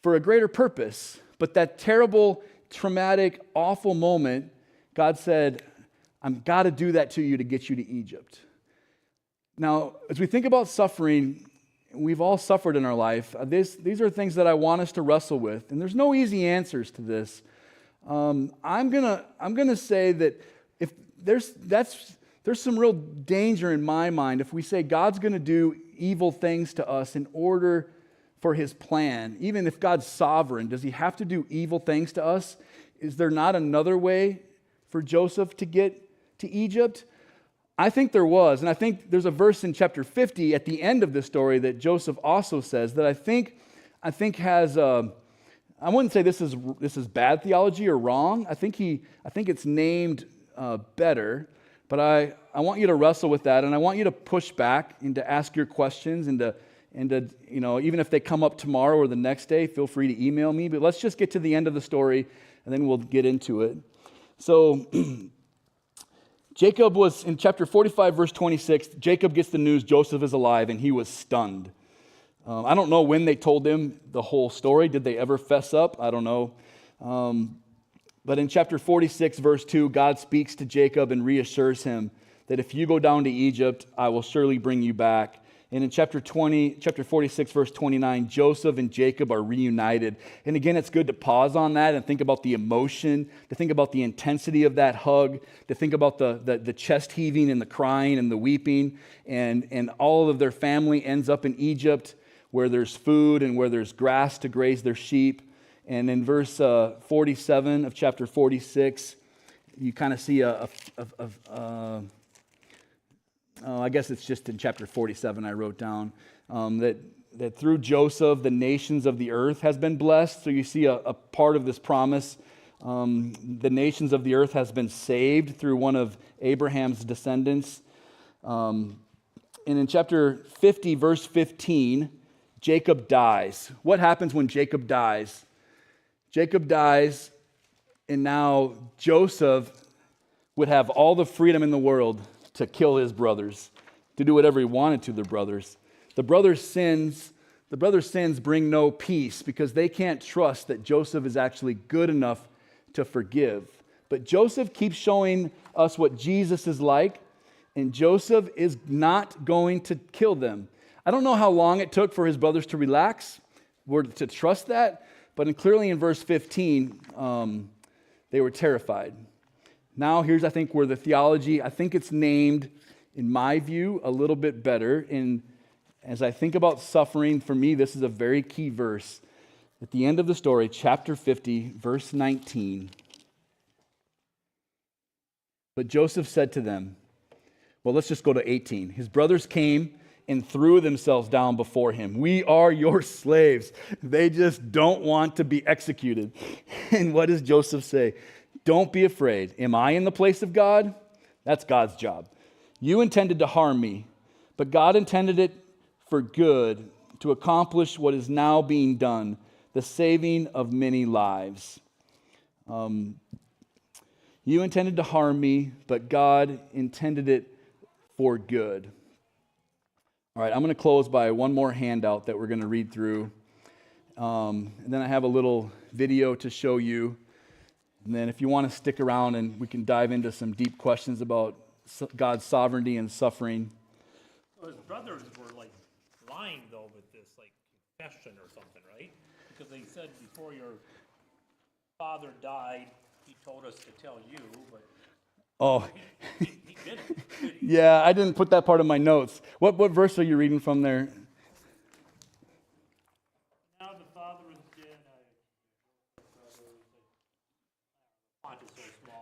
for a greater purpose. But that terrible, traumatic, awful moment, God said, I've got to do that to you to get you to Egypt. Now, as we think about suffering, we've all suffered in our life. These are things that I want us to wrestle with, and there's no easy answers to this. I'm gonna say that if there's some real danger in my mind if we say God's going to do evil things to us in order for His plan. Even if God's sovereign, does He have to do evil things to us? Is there not another way for Joseph to get to Egypt? I think there was, and I think there's a verse in chapter 50 at the end of this story that Joseph also says that I think has I wouldn't say this is bad theology or wrong. I think it's named better, but I want you to wrestle with that, and I want you to push back and to ask your questions and to even if they come up tomorrow or the next day, feel free to email me. But let's just get to the end of the story, and then we'll get into it. So Jacob was, in chapter 45, verse 26, Jacob gets the news Joseph is alive, and he was stunned. I don't know when they told him the whole story. Did they ever fess up? I don't know. But in chapter 46, verse 2, God speaks to Jacob and reassures him that if you go down to Egypt, I will surely bring you back. And in chapter 46, verse 29, Joseph and Jacob are reunited. And again, it's good to pause on that and think about the emotion, to think about the intensity of that hug, to think about the chest heaving and the crying and the weeping. And all of their family ends up in Egypt where there's food and where there's grass to graze their sheep. And in verse 47 of chapter 46, you kind of see I guess it's just in chapter 47 I wrote down, that through Joseph, the nations of the earth has been blessed. So you see a part of this promise. The nations of the earth has been saved through one of Abraham's descendants. And in chapter 50, verse 15, Jacob dies. What happens when Jacob dies? Jacob dies, and now Joseph would have all the freedom in the world to kill his brothers, to do whatever he wanted to their brothers. The brothers' sins bring no peace because they can't trust that Joseph is actually good enough to forgive. But Joseph keeps showing us what Jesus is like, and Joseph is not going to kill them. I don't know how long it took for his brothers to relax or to trust that, but clearly in verse 15, they were terrified. Now, here's, I think, where the theology, I think it's named, in my view, a little bit better. And as I think about suffering, for me, this is a very key verse. At the end of the story, chapter 50, verse 19. But Joseph said to them, well, let's just go to 18. His brothers came and threw themselves down before him. We are your slaves. They just don't want to be executed. And what does Joseph say? Don't be afraid. Am I in the place of God? That's God's job. You intended to harm me, but God intended it for good to accomplish what is now being done, the saving of many lives. You intended to harm me, but God intended it for good. All right, I'm going to close by one more handout that we're going to read through. And then I have a little video to show you. And then if you want to stick around and we can dive into some deep questions about God's sovereignty and suffering. So his brothers were like lying though with this like confession or something, right? Because they said before your father died, he told us to tell you, but Oh, he didn't. Did he? yeah, I didn't put that part of my notes. What verse are you reading from there? Now the father is dead.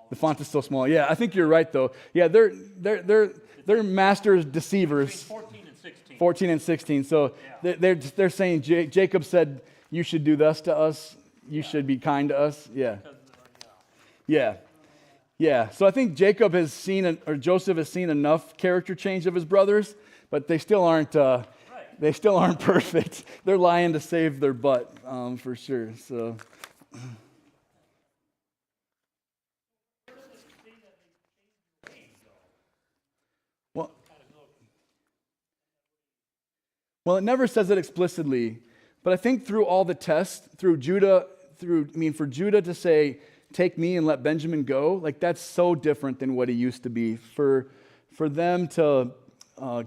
The font is so small. Yeah, I think you're right though. Yeah, they're master deceivers. 14 and 16. 14 and 16. So Yeah. they're saying Jacob said, "You should do thus to us. You should be kind to us." Yeah. Yeah. Yeah. So I think Jacob has seen, or Joseph has seen enough character change of his brothers, but they still aren't. They still aren't perfect. They're lying to save their butt, for sure. So. Well, it never says it explicitly, but I think through all the tests, for Judah to say, take me and let Benjamin go, like that's so different than what he used to be. For them to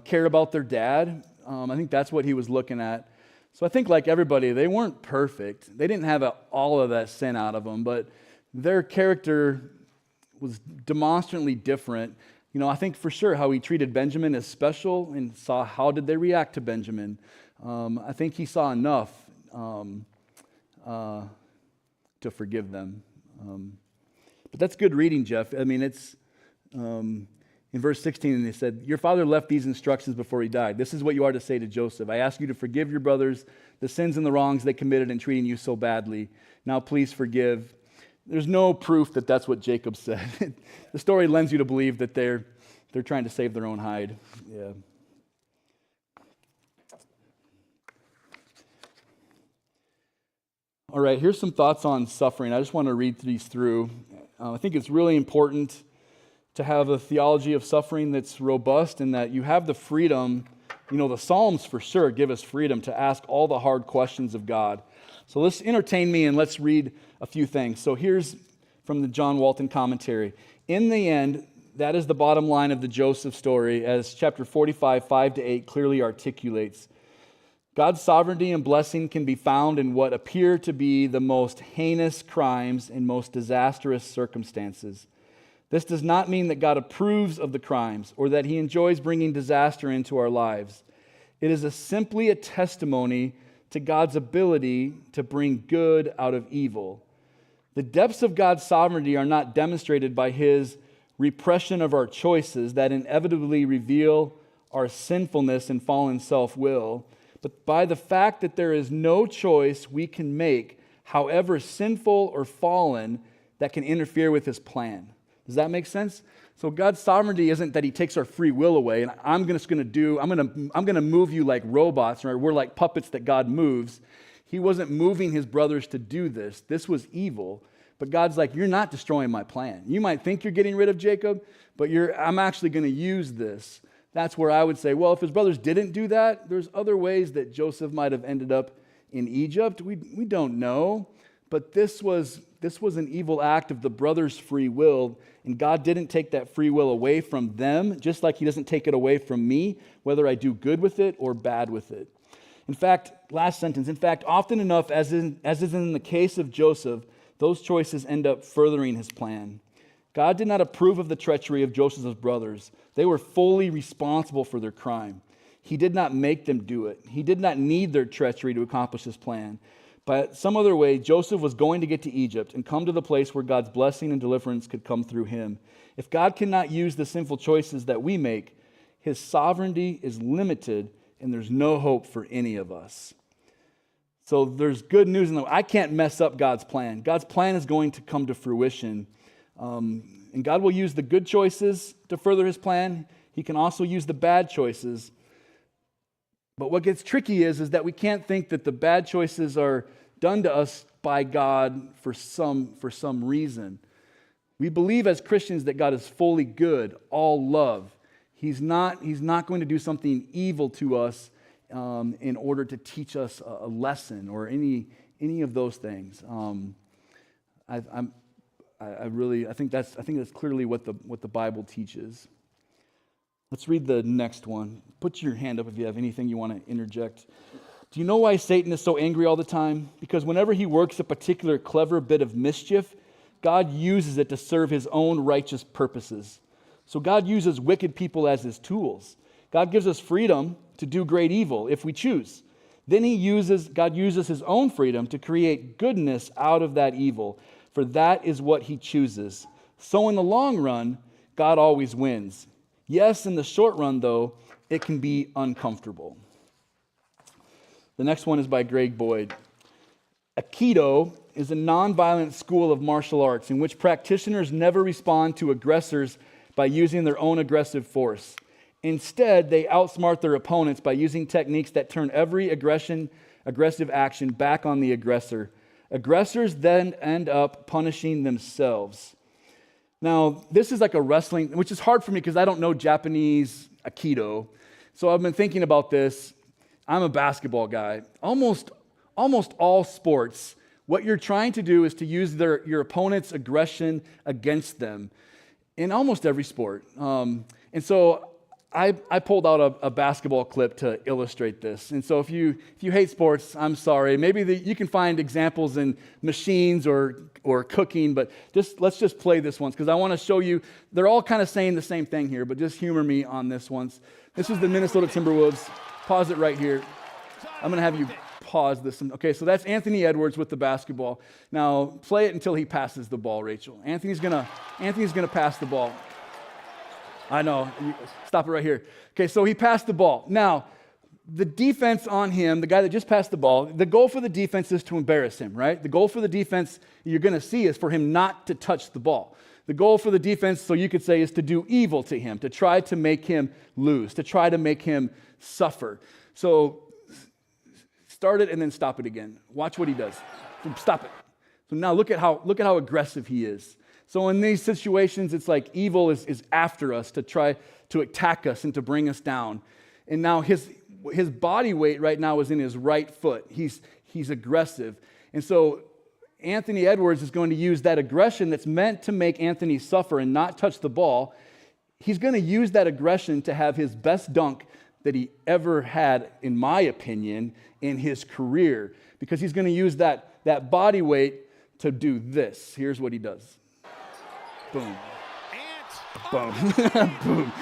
care about their dad, I think that's what he was looking at. So I think like everybody, they weren't perfect. They didn't have all of that sin out of them, but their character was demonstrably different. You know, I think for sure how he treated Benjamin is special and saw how did they react to Benjamin. I think he saw enough to forgive them. But that's good reading, Jeff. I mean, it's in verse 16, and they said, your father left these instructions before he died. This is what you are to say to Joseph. I ask you to forgive your brothers the sins and the wrongs they committed in treating you so badly. Now please forgive. There's no proof that that's what Jacob said. The story lends you to believe that they're trying to save their own hide. Yeah. All right, here's some thoughts on suffering. I just want to read these through. I think it's really important to have a theology of suffering that's robust and that you have the freedom. The Psalms for sure give us freedom to ask all the hard questions of God. So let's entertain me and let's read a few things. So here's from the John Walton commentary. In the end, that is the bottom line of the Joseph story, as chapter 45, 5-8 clearly articulates. God's sovereignty and blessing can be found in what appear to be the most heinous crimes and most disastrous circumstances. This does not mean that God approves of the crimes or that he enjoys bringing disaster into our lives. It is simply a testimony to God's ability to bring good out of evil. The depths of God's sovereignty are not demonstrated by his repression of our choices that inevitably reveal our sinfulness and fallen self-will, but by the fact that there is no choice we can make, however sinful or fallen, that can interfere with his plan. Does that make sense? So God's sovereignty isn't that he takes our free will away and I'm going to move you like robots, or we're like puppets that God moves. He wasn't moving his brothers to do this. This was evil. But God's like, you're not destroying my plan. You might think you're getting rid of Jacob, but I'm actually going to use this. That's where I would say, well, if his brothers didn't do that, there's other ways that Joseph might have ended up in Egypt. We don't know. But this was an evil act of the brothers' free will, and God didn't take that free will away from them, just like he doesn't take it away from me, whether I do good with it or bad with it. In fact, last sentence, often enough, as is in the case of Joseph, those choices end up furthering his plan. God did not approve of the treachery of Joseph's brothers. They were fully responsible for their crime. He did not make them do it. He did not need their treachery to accomplish his plan. But some other way, Joseph was going to get to Egypt and come to the place where God's blessing and deliverance could come through him. If God cannot use the sinful choices that we make, his sovereignty is limited and there's no hope for any of us. So there's good news in that I can't mess up God's plan. God's plan is going to come to fruition. And God will use the good choices to further his plan. He can also use the bad choices. But what gets tricky is that we can't think that the bad choices are done to us by God for some reason. We believe as Christians that God is fully good, all love. He's not going to do something evil to us in order to teach us a lesson or any of those things. I think that's clearly what the Bible teaches. Let's read the next one. Put your hand up if you have anything you want to interject. Do you know why Satan is so angry all the time? Because whenever he works a particular clever bit of mischief, God uses it to serve his own righteous purposes. So God uses wicked people as his tools. God gives us freedom to do great evil if we choose. Then God uses his own freedom to create goodness out of that evil, for that is what he chooses. So in the long run, God always wins. Yes, in the short run, though, it can be uncomfortable. The next one is by Greg Boyd. Aikido is a nonviolent school of martial arts in which practitioners never respond to aggressors by using their own aggressive force. Instead, they outsmart their opponents by using techniques that turn every aggressive action back on the aggressor. Aggressors then end up punishing themselves. Now, this is like a wrestling, which is hard for me because I don't know Japanese Aikido. So I've been thinking about this. I'm a basketball guy. Almost all sports, what you're trying to do is to use your opponent's aggression against them in almost every sport. And so I pulled out a basketball clip to illustrate this. And so if you hate sports, I'm sorry. Maybe you can find examples in machines or cooking, but let's just play this once because I want to show you. They're all kind of saying the same thing here, but just humor me on this once. This is the Minnesota Timberwolves. Pause it right here. I'm going to have you pause this. Okay, so that's Anthony Edwards with the basketball. Now play it until he passes the ball, Rachel. Anthony's gonna pass the ball. I know. Stop it right here. Okay, so he passed the ball. Now, the defense on him, the guy that just passed the ball, the goal for the defense is to embarrass him, right? The goal for the defense you're going to see is for him not to touch the ball. The goal for the defense, so you could say, is to do evil to him, to try to make him lose, to try to make him suffer. So start it and then stop it again. Watch what he does. Stop it. So now look at how aggressive he is. So in these situations, it's like evil is after us to try to attack us and to bring us down. And now his body weight right now is in his right foot. He's aggressive. And so Anthony Edwards is going to use that aggression that's meant to make Anthony suffer and not touch the ball. He's going to use that aggression to have his best dunk that he ever had, in my opinion, in his career. Because he's going to use that body weight to do this. Here's what he does. Boom. Boom. Boom.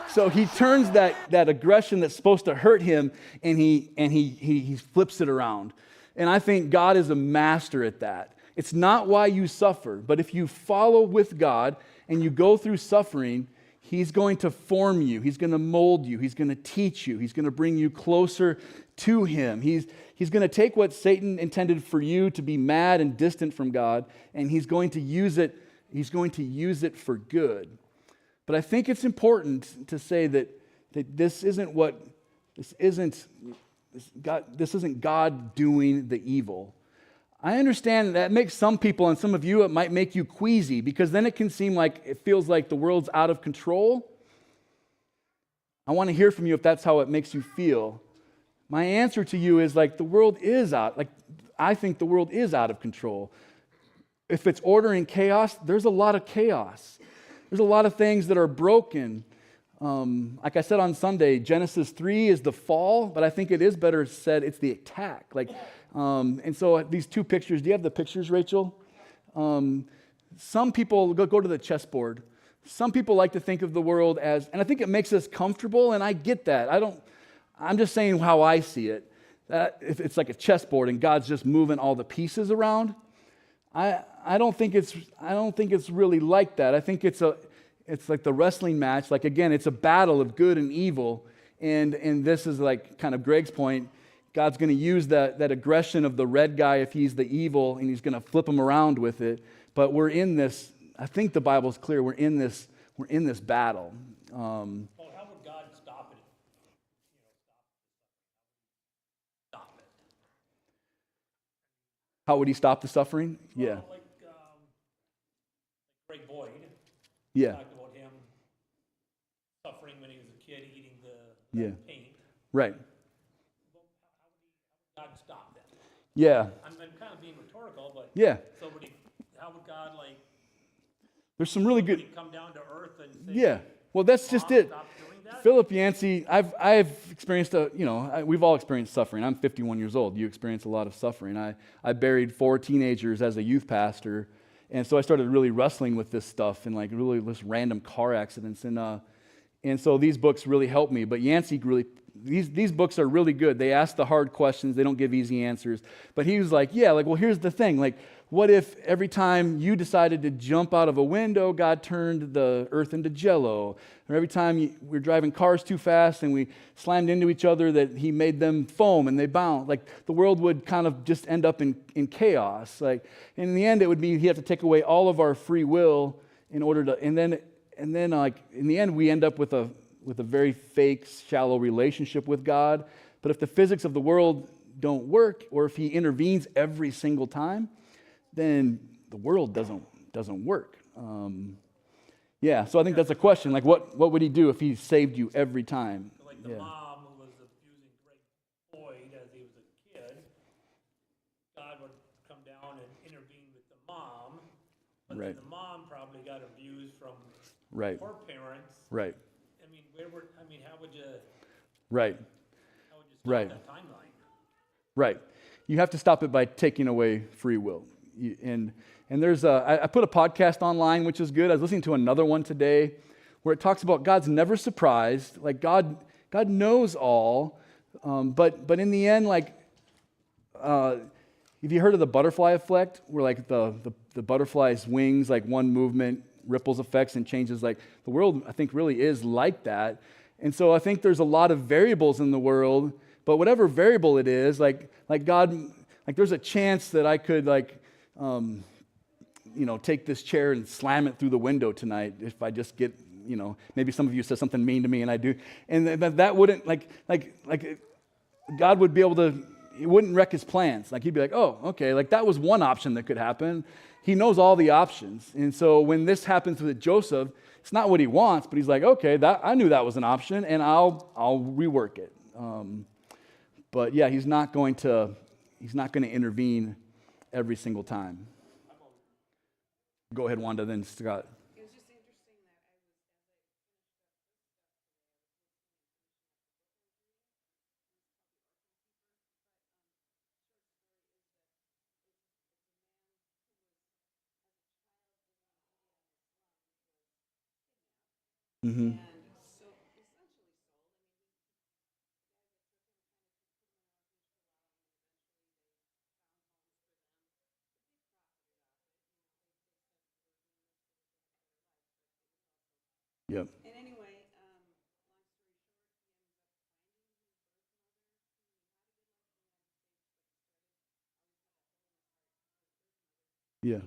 So he turns that aggression that's supposed to hurt him, and he flips it around. And I think God is a master at that. It's not why you suffer, but if you follow with God and you go through suffering, He's going to form you. He's going to mold you. He's going to teach you. He's going to bring you closer to Him. He's going to take what Satan intended for you to be mad and distant from God, and he's going to use it. He's going to use it for good. But I think it's important to say that this isn't God doing the evil. I understand that makes some people, and some of you, it might make you queasy, because then it can seem like it feels like the world's out of control. I want to hear from you if that's how it makes you feel. My answer to you is like the world is out. Like I think the world is out of control. If it's order and chaos, there's a lot of chaos. There's a lot of things that are broken. Like I said on Sunday, Genesis 3 is the fall, but I think it is better said it's the attack. And so these two pictures, do you have the pictures, Rachel? Some people, go to the chessboard. Some people like to think of the world as, and I think it makes us comfortable, and I get that. I'm just saying how I see it. That if it's like a chessboard and God's just moving all the pieces around, I don't think it's really like that. I think it's like the wrestling match. Like again, it's a battle of good and evil, and this is like kind of Greg's point. God's going to use that aggression of the red guy if he's the evil, and he's going to flip him around with it. But we're in this. I think the Bible's clear. We're in this battle. Well, how would God stop it? Stop it. How would He stop the suffering? Yeah. Well, like Greg Boyd. Yeah. Talked about him suffering when he was a kid, eating Yeah. paint. Right. God stop that. Yeah. I'm kind of being rhetorical, but Yeah. so how would God There's some really would good. He come down to earth and say, Yeah. Well, that's just Mom, it. stop doing that? Philip Yancey, I've experienced we've all experienced suffering. I'm 51 years old. You experience a lot of suffering. I buried 4 teenagers as a youth pastor, and so I started really wrestling with this stuff and like really just random car accidents, and so these books really helped me. But Yancey really, these books are really good. They ask the hard questions. They don't give easy answers. But he was like, well, here's the thing. Like, what if every time you decided to jump out of a window, God turned the earth into jello? Or every time we're driving cars too fast and we slammed into each other, that He made them foam and they bounce. Like, the world would kind of just end up in chaos. Like, and in the end, it would be He'd have to take away all of our free will in order to, and then like in the end, we end up with a very fake, shallow relationship with God. But if the physics of the world don't work, or if He intervenes every single time, then the world doesn't work. So I think that's a question. Like, what would He do if He saved you every time? Like the mom who was abusing Greg Boyd as he was a kid, God would come down and intervene with the mom, but Right. then the mom probably got abused from Right. her parents. Right. How would you Right. stop Right. that timeline? Right. You have to stop it by taking away free will. And there's I put a podcast online, which is good. I was listening to another one today where it talks about God's never surprised. Like God knows all, but in the end, like, have you heard of the butterfly effect, where like the butterfly's wings, like one movement ripples effects and changes? Like the world, I think, really is like that. And so I think there's a lot of variables in the world, but whatever variable it is, like God, like there's a chance that I could take this chair and slam it through the window tonight if I just get, maybe some of you said something mean to me and I do, and that wouldn't like God would be able to wreck his plans. Like he'd be like, oh, okay, like that was one option that could happen. He knows all the options. And so when this happens with Joseph, it's not what he wants, but he's like, okay, I knew that was an option, and I'll rework it. But yeah, he's not going to intervene every single time. Go ahead, Wanda, then Scott. Mm-hmm. Yep. Yeah.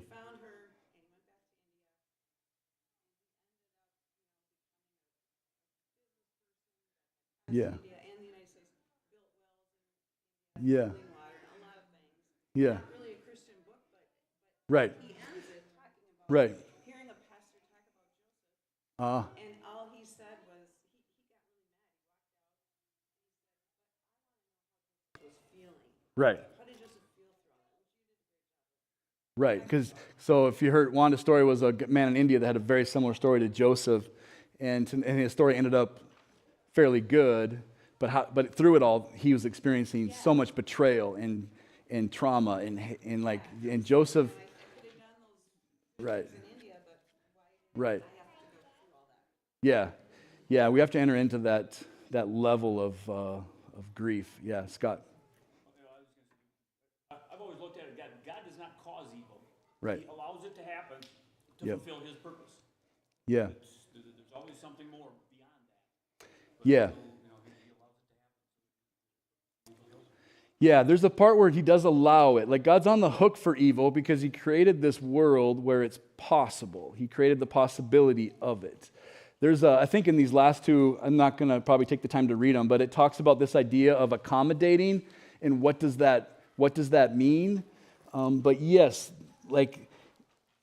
Yeah. Yeah. Yeah. Right. Right. Uh, right. Right. Because so if you heard, Wanda's story was a man in India that had a very similar story to Joseph, and his story ended up fairly good, but through it all, he was experiencing so much betrayal and trauma and Joseph. Right. Right. Yeah. Yeah. We have to enter into that level of grief. Yeah, Scott. I've always looked at it, God does not cause evil. Right. He allows it to happen to Yep. fulfill his purpose. Yeah. There's always something more beyond that. Yeah. He allows it to happen. Yeah, there's a part where he does allow it. Like God's on the hook for evil because he created this world where it's possible. He created the possibility of it. There's I think in these last two, I'm not going to probably take the time to read them, but it talks about this idea of accommodating and what does that mean? But yes, like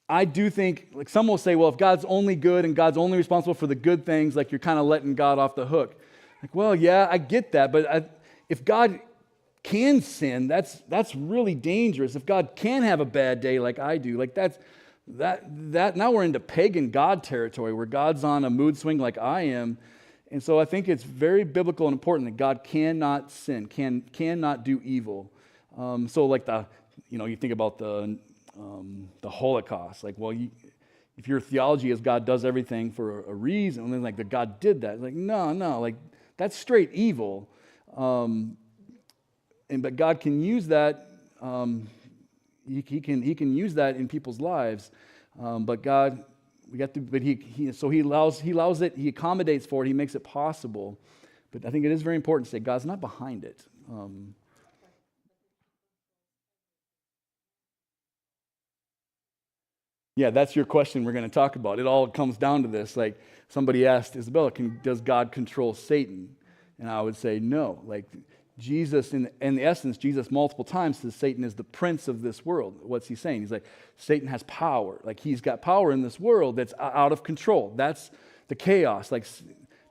I do think, like some will say, well, if God's only good and God's only responsible for the good things, like you're kind of letting God off the hook. Like, well, yeah, I get that, but if God can sin, that's really dangerous. If God can have a bad day like I do, like that now we're into pagan God territory where God's on a mood swing like I am. And so I think it's very biblical and important that God cannot sin, cannot do evil. So like you think about the Holocaust, like, well, if your theology is God does everything for a reason, and then like that God did that, like no, like that's straight evil. But God can use that. He can use that in people's lives. But God, we got to. But he allows it. He accommodates for it. He makes it possible. But I think it is very important to say God's not behind it. Yeah, that's your question we're going to talk about. It all comes down to this. Like somebody asked Isabella, does God control Satan? And I would say no. Like Jesus, in the essence, Jesus multiple times says Satan is the prince of this world. What's he saying? He's like, Satan has power. Like he's got power in this world that's out of control. That's the chaos. Like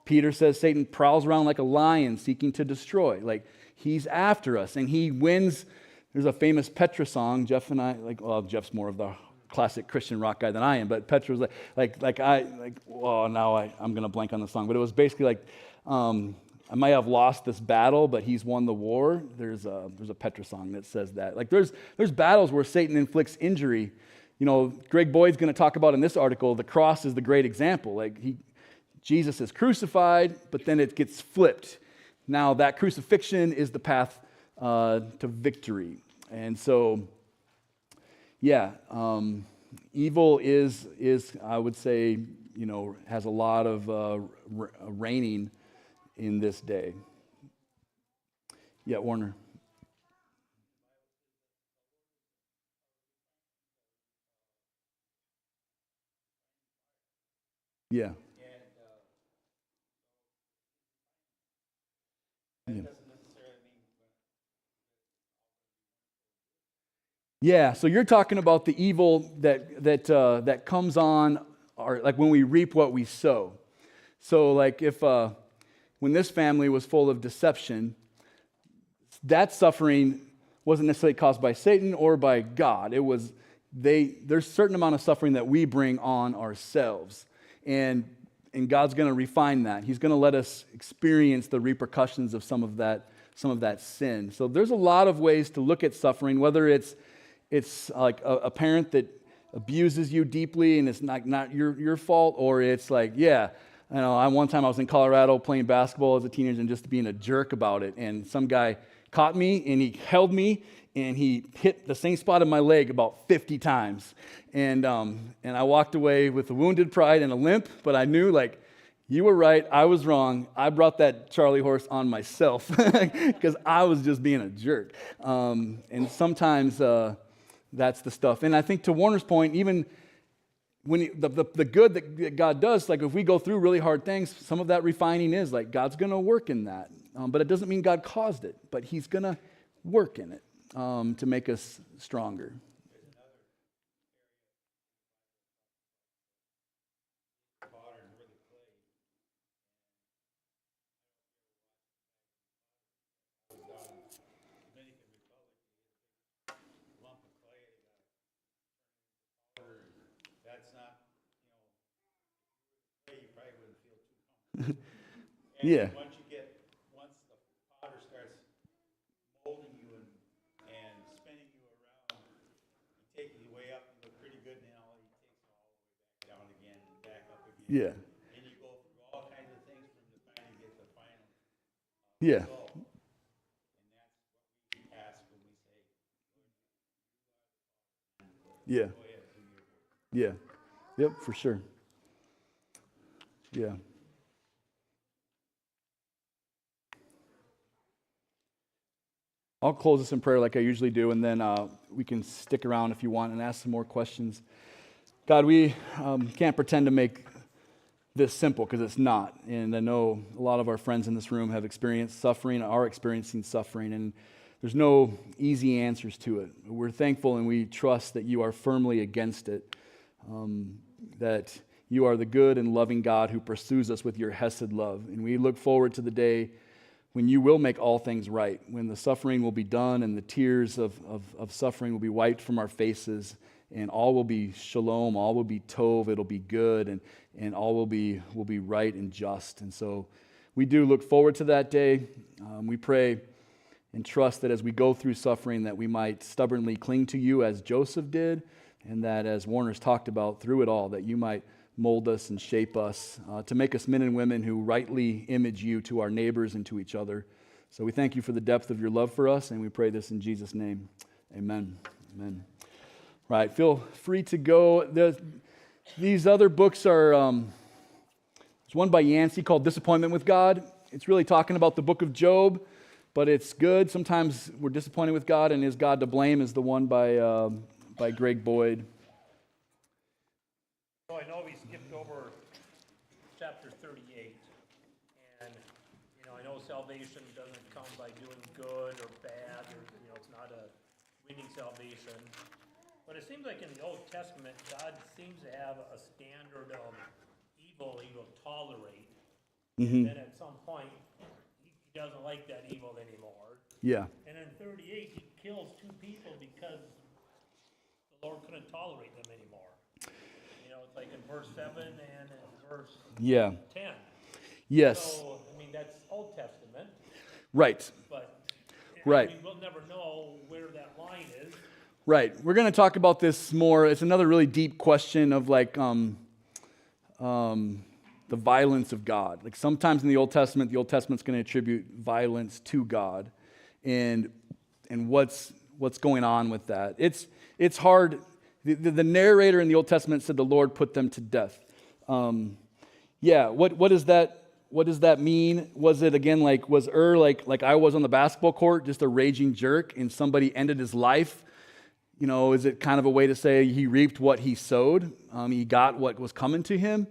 Peter says, Satan prowls around like a lion seeking to destroy. Like he's after us and he wins. There's a famous Petra song. Jeff and I, Jeff's more of the classic Christian rock guy than I am, but Petra was I'm going to blank on the song, but it was basically like, I might have lost this battle, but he's won the war. There's a Petra song that says that. Like there's battles where Satan inflicts injury. You know, Greg Boyd's going to talk about in this article, the cross is the great example. Like Jesus is crucified, but then it gets flipped. Now that crucifixion is the path to victory. And so, yeah, evil is I would say, has a lot of reigning in this day. Yeah, Warner. Yeah. Yeah. Yeah, so you're talking about the evil that comes on, or like when we reap what we sow. So like if when this family was full of deception, that suffering wasn't necessarily caused by Satan or by God. It was there's a certain amount of suffering that we bring on ourselves, and God's going to refine that. He's going to let us experience the repercussions of some of that sin. So there's a lot of ways to look at suffering, whether it's like a parent that abuses you deeply and it's not your fault, or it's like, yeah, one time I was in Colorado playing basketball as a teenager and just being a jerk about it, and some guy caught me and he held me and he hit the same spot in my leg about 50 times. And I walked away with a wounded pride and a limp, but I knew, like, you were right, I was wrong. I brought that Charlie horse on myself because I was just being a jerk. And sometimes that's the stuff. And I think to Warner's point, even when the good that God does, like if we go through really hard things, some of that refining is like God's going to work in that. But it doesn't mean God caused it, but He's going to work in it to make us stronger. Yeah. Once the powder starts molding you and spinning you around, you take you way up, you look pretty good, and then all he takes it all the way back down again and back up again. Yeah. And you go through all kinds of things from the finally get the final Yeah. result. And that's what we ask when we say, Yeah. go ahead, do your work. Yeah. Yep, for sure. Yeah. I'll close this in prayer like I usually do, and then we can stick around if you want and ask some more questions. God, we can't pretend to make this simple because it's not. And I know a lot of our friends in this room have experienced suffering, are experiencing suffering, and there's no easy answers to it. We're thankful and we trust that you are firmly against it, that you are the good and loving God who pursues us with your hesed love. And we look forward to the day when you will make all things right, when the suffering will be done and the tears of suffering will be wiped from our faces, and all will be shalom, all will be tov, it'll be good, and all will be right and just. And so we do look forward to that day. We pray and trust that as we go through suffering that we might stubbornly cling to you as Joseph did, and that as Warner's talked about through it all, that you might mold us and shape us to make us men and women who rightly image you to our neighbors and to each other. So we thank you for the depth of your love for us, and we pray this in Jesus' name. Amen. Amen. Right, feel free to go. These other books are, there's one by Yancey called Disappointment with God. It's really talking about the book of Job, but it's good. Sometimes we're disappointed with God, and is God to blame is the one by Greg Boyd. So I know we skipped over chapter 38, and, I know salvation doesn't come by doing good or bad, or, it's not a winning salvation. But it seems like in the Old Testament, God seems to have a standard of evil he will tolerate. And then at some point, he doesn't like that evil anymore. Yeah. And in 38, he kills 2 people because the Lord couldn't tolerate them anymore. It's like in verse 7 and in verse 10. Yes. So, that's Old Testament. Right. But Right. We'll never know where that line is. Right. We're going to talk about this more. It's another really deep question of like the violence of God. Like sometimes in the Old Testament's going to attribute violence to God, and what's going on with that. It's hard. The narrator in the Old Testament said the Lord put them to death. What does that mean? Was it again was like I was on the basketball court, just a raging jerk, and somebody ended his life? Is it kind of a way to say he reaped what he sowed? He got what was coming to him.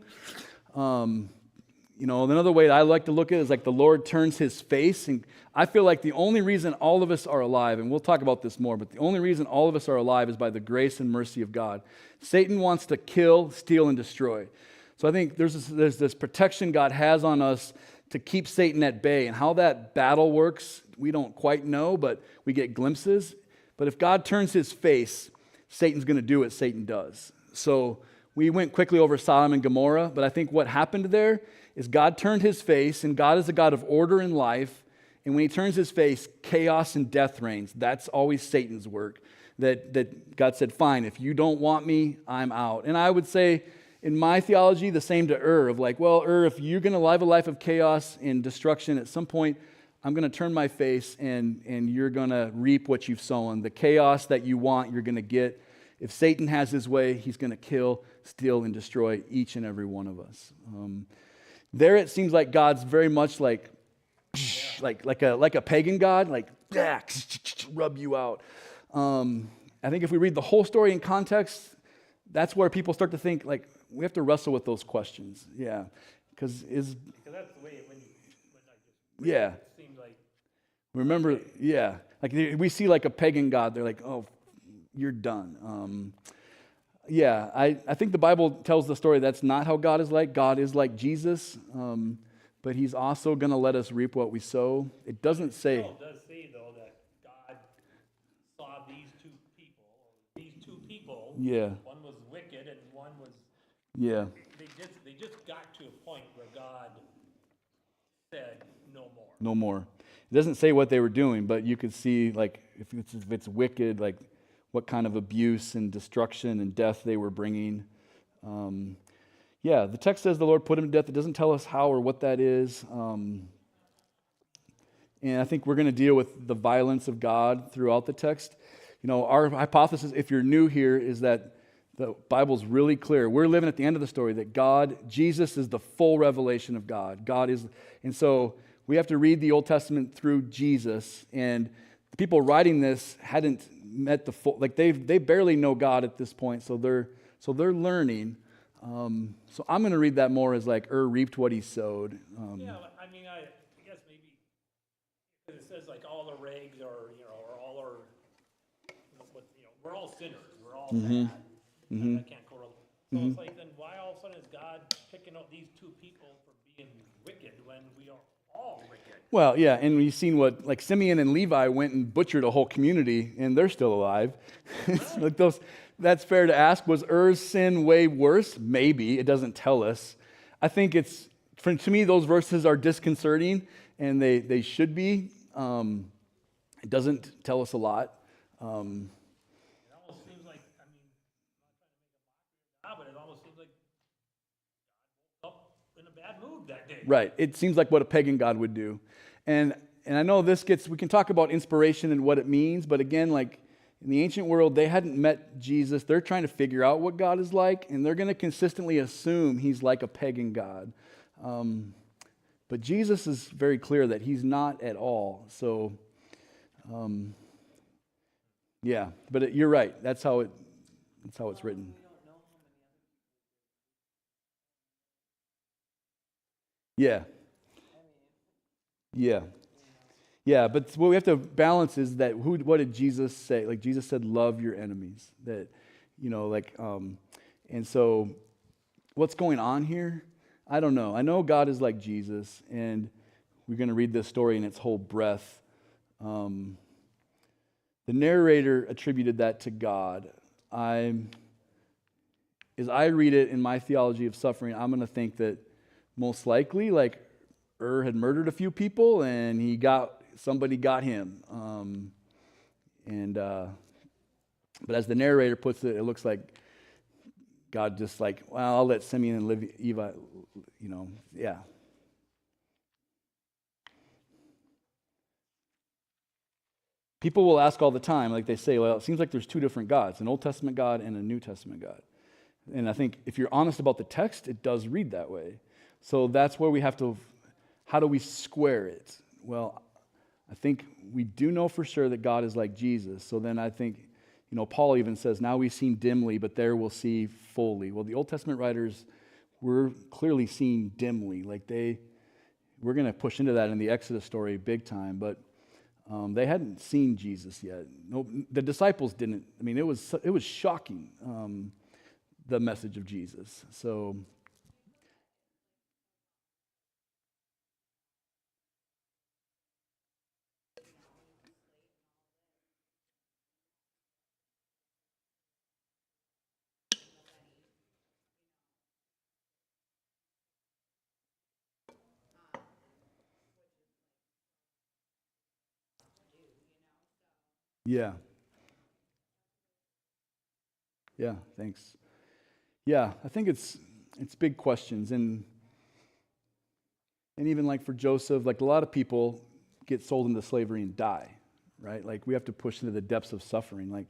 another way that I like to look at it is like the Lord turns his face. And I feel like the only reason all of us are alive, and we'll talk about this more, but the only reason all of us are alive is by the grace and mercy of God. Satan wants to kill, steal, and destroy. So I think there's this protection God has on us to keep Satan at bay. And how that battle works, we don't quite know, but we get glimpses. But if God turns his face, Satan's going to do what Satan does. So we went quickly over Sodom and Gomorrah, but I think what happened there is God turned his face, and God is a God of order in life. And when he turns his face, chaos and death reigns. That's always Satan's work. That God said, fine, if you don't want me, I'm out. And I would say, in my theology, the same to of like, well, if you're going to live a life of chaos and destruction, at some point, I'm going to turn my face and you're going to reap what you've sown. The chaos that you want, you're going to get. If Satan has his way, he's going to kill, steal, and destroy each and every one of us. There it seems like God's very much like a pagan God, like rub you out. I think if we read the whole story in context, that's where people start to think, like, we have to wrestle with those questions. Yeah. Because Because that's the way when I just yeah. it seemed like, Remember, yeah. Like we see like a pagan God, they're like, oh, you're done. I think the Bible tells the story that's not how God is like. God is like Jesus, but he's also going to let us reap what we sow. It doesn't say. it does say, though, that God saw these two people. Yeah. One was wicked and one was, Yeah. they just got to a point where God said, no more. No more. It doesn't say what they were doing, but you could see, like, if it's wicked, like, what kind of abuse and destruction and death they were bringing. The text says the Lord put him to death. It doesn't tell us how or what that is. And I think we're going to deal with the violence of God throughout the text. Our hypothesis, if you're new here, is that the Bible's really clear. We're living at the end of the story that Jesus is the full revelation of God. And so we have to read the Old Testament through Jesus, and the people writing this hadn't met the full, like they barely know God at this point, so they're learning. So I'm going to read that more as like reaped what he sowed. I guess maybe because it says like all the rags are, or all are, we're all sinners. We're all bad. I can't correlate. So it's like, then why all of a sudden is God picking out these two people for being wicked when we are all wicked? Well, yeah, and we've seen what, like Simeon and Levi went and butchered a whole community, and they're still alive. Like that's fair to ask. Was sin way worse? Maybe. It doesn't tell us. I think to me, those verses are disconcerting, and they should be. It doesn't tell us a lot. It almost seems like, I'm not trying to make a mockery of God, but it almost seems like God woke up in a bad mood that day. Right. It seems like what a pagan God would do. And I know we can talk about inspiration and what it means, but again, like in the ancient world, they hadn't met Jesus. They're trying to figure out what God is like, and they're going to consistently assume he's like a pagan God. But Jesus is very clear that he's not at all. So, but you're right. That's how it's written. Yeah. But what we have to balance is that what did Jesus say? Like Jesus said, love your enemies. That, and so what's going on here? I don't know. I know God is like Jesus, and we're going to read this story in its whole breadth. The narrator attributed that to God. As I read it in my theology of suffering, I'm going to think that most likely, like, had murdered a few people, and somebody got him. But as the narrator puts it, it looks like God just like, well, I'll let Simeon and Levi, yeah. People will ask all the time, like they say, well, it seems like there's two different gods, an Old Testament God and a New Testament God. And I think if you're honest about the text, it does read that way. So that's where we have to, how do we square it? Well, I think we do know for sure that God is like Jesus. So then I think, Paul even says, now we've seen dimly, but there we'll see fully. Well, the Old Testament writers were clearly seeing dimly. Like we're going to push into that in the Exodus story big time, but they hadn't seen Jesus yet. No, the disciples didn't. I mean, it was shocking, the message of Jesus. So, yeah. Yeah, thanks. Yeah, I think it's big questions, and even like for Joseph, like a lot of people get sold into slavery and die, right? Like we have to push into the depths of suffering. Like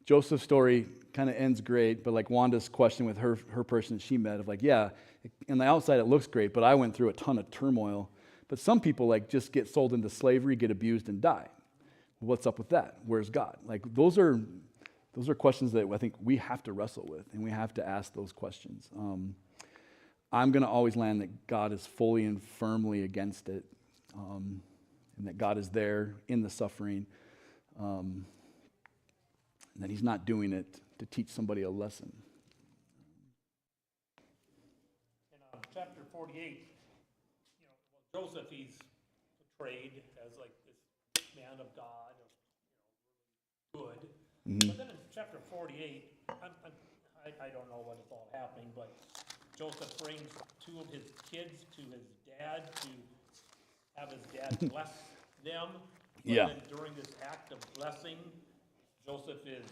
Joseph's story kind of ends great, but like Wanda's question with her person that she met of like, yeah, on the outside it looks great, but I went through a ton of turmoil. But some people like just get sold into slavery, get abused, and die. What's up with that? Where's God? Like those are questions that I think we have to wrestle with, and we have to ask those questions. I'm going to always land that God is fully and firmly against it, and that God is there in the suffering, and that he's not doing it to teach somebody a lesson. In chapter 48, Joseph, he's portrayed as like this man of God, good. But then in chapter 48, I don't know what is all happening, but Joseph brings two of his kids to his dad to have his dad bless them. But Yeah. then during this act of blessing, Joseph is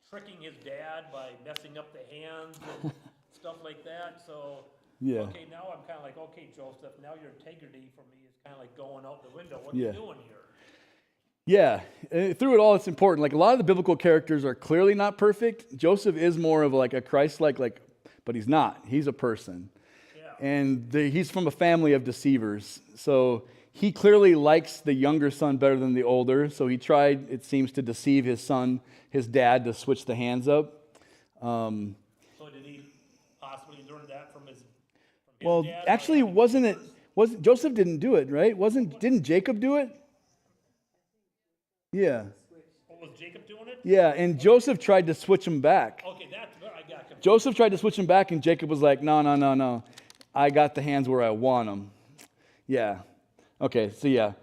tricking his dad by messing up the hands and stuff like that. So, Yeah. okay, now I'm kind of like, okay, Joseph, now your integrity for me is kind of like going out the window. What are Yeah. you doing here? Yeah, through it all, it's important. Like a lot of the biblical characters are clearly not perfect. Joseph is more of like a Christ-like, but he's not. He's a person. Yeah. And he's from a family of deceivers. So he clearly likes the younger son better than the older. So he tried, it seems, to deceive his son, his dad, to switch the hands up. So did he possibly learn that from his Well, dad? actually, wasn't Joseph didn't do it, right? Didn't Jacob do it? Yeah. Oh, was Jacob doing it? Yeah, and Joseph tried to switch him back. Okay, that's where I got confused. Joseph tried to switch him back, and Jacob was like, no. I got the hands where I want them. Yeah. Okay, so yeah.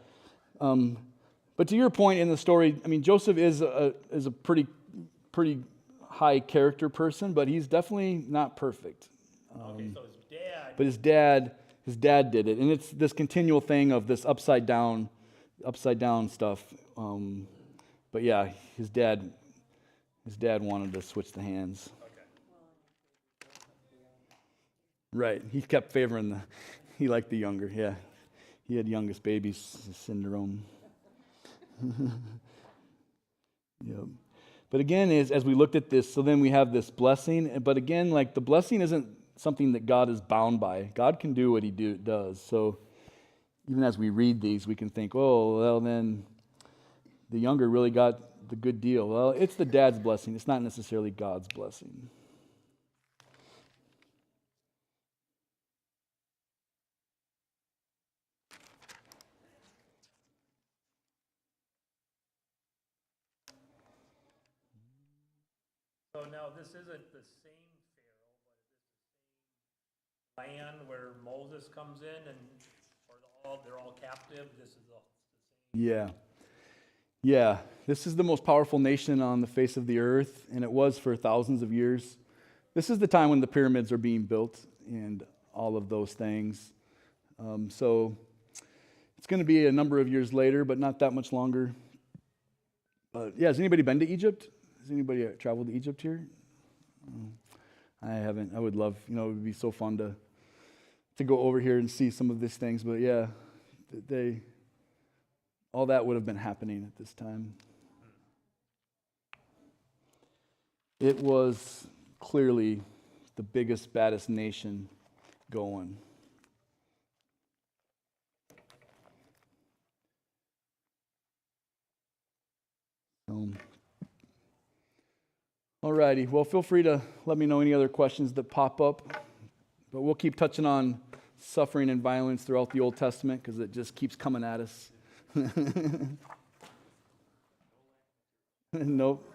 But to your point in the story, I mean, Joseph is a pretty high character person, but he's definitely not perfect. Okay, so his dad. But his dad did it, and it's this continual thing of this upside down stuff. But yeah, his dad wanted to switch the hands. Okay. Right, he kept favoring he liked the younger. Yeah, he had youngest baby syndrome. Yep. But again, as we looked at this, so then we have this blessing. But again, like the blessing isn't something that God is bound by. God can do what he does. So even as we read these, we can think, oh, well, then the younger really got the good deal. Well, it's the dad's blessing. It's not necessarily God's blessing. So now this isn't the same Pharaoh, but it's the same land where Moses comes in and they're all captive. This is the same. Yeah. Yeah. This is the most powerful nation on the face of the earth, and it was for thousands of years. This is the time when the pyramids are being built and all of those things. So it's going to be a number of years later, but not that much longer. But yeah, has anybody been to Egypt? Has anybody traveled to Egypt here? I haven't. I would love, it would be so fun to go over here and see some of these things. But yeah, all that would have been happening at this time. It was clearly the biggest, baddest nation going. All righty. Well, feel free to let me know any other questions that pop up. But we'll keep touching on suffering and violence throughout the Old Testament because it just keeps coming at us. Nope.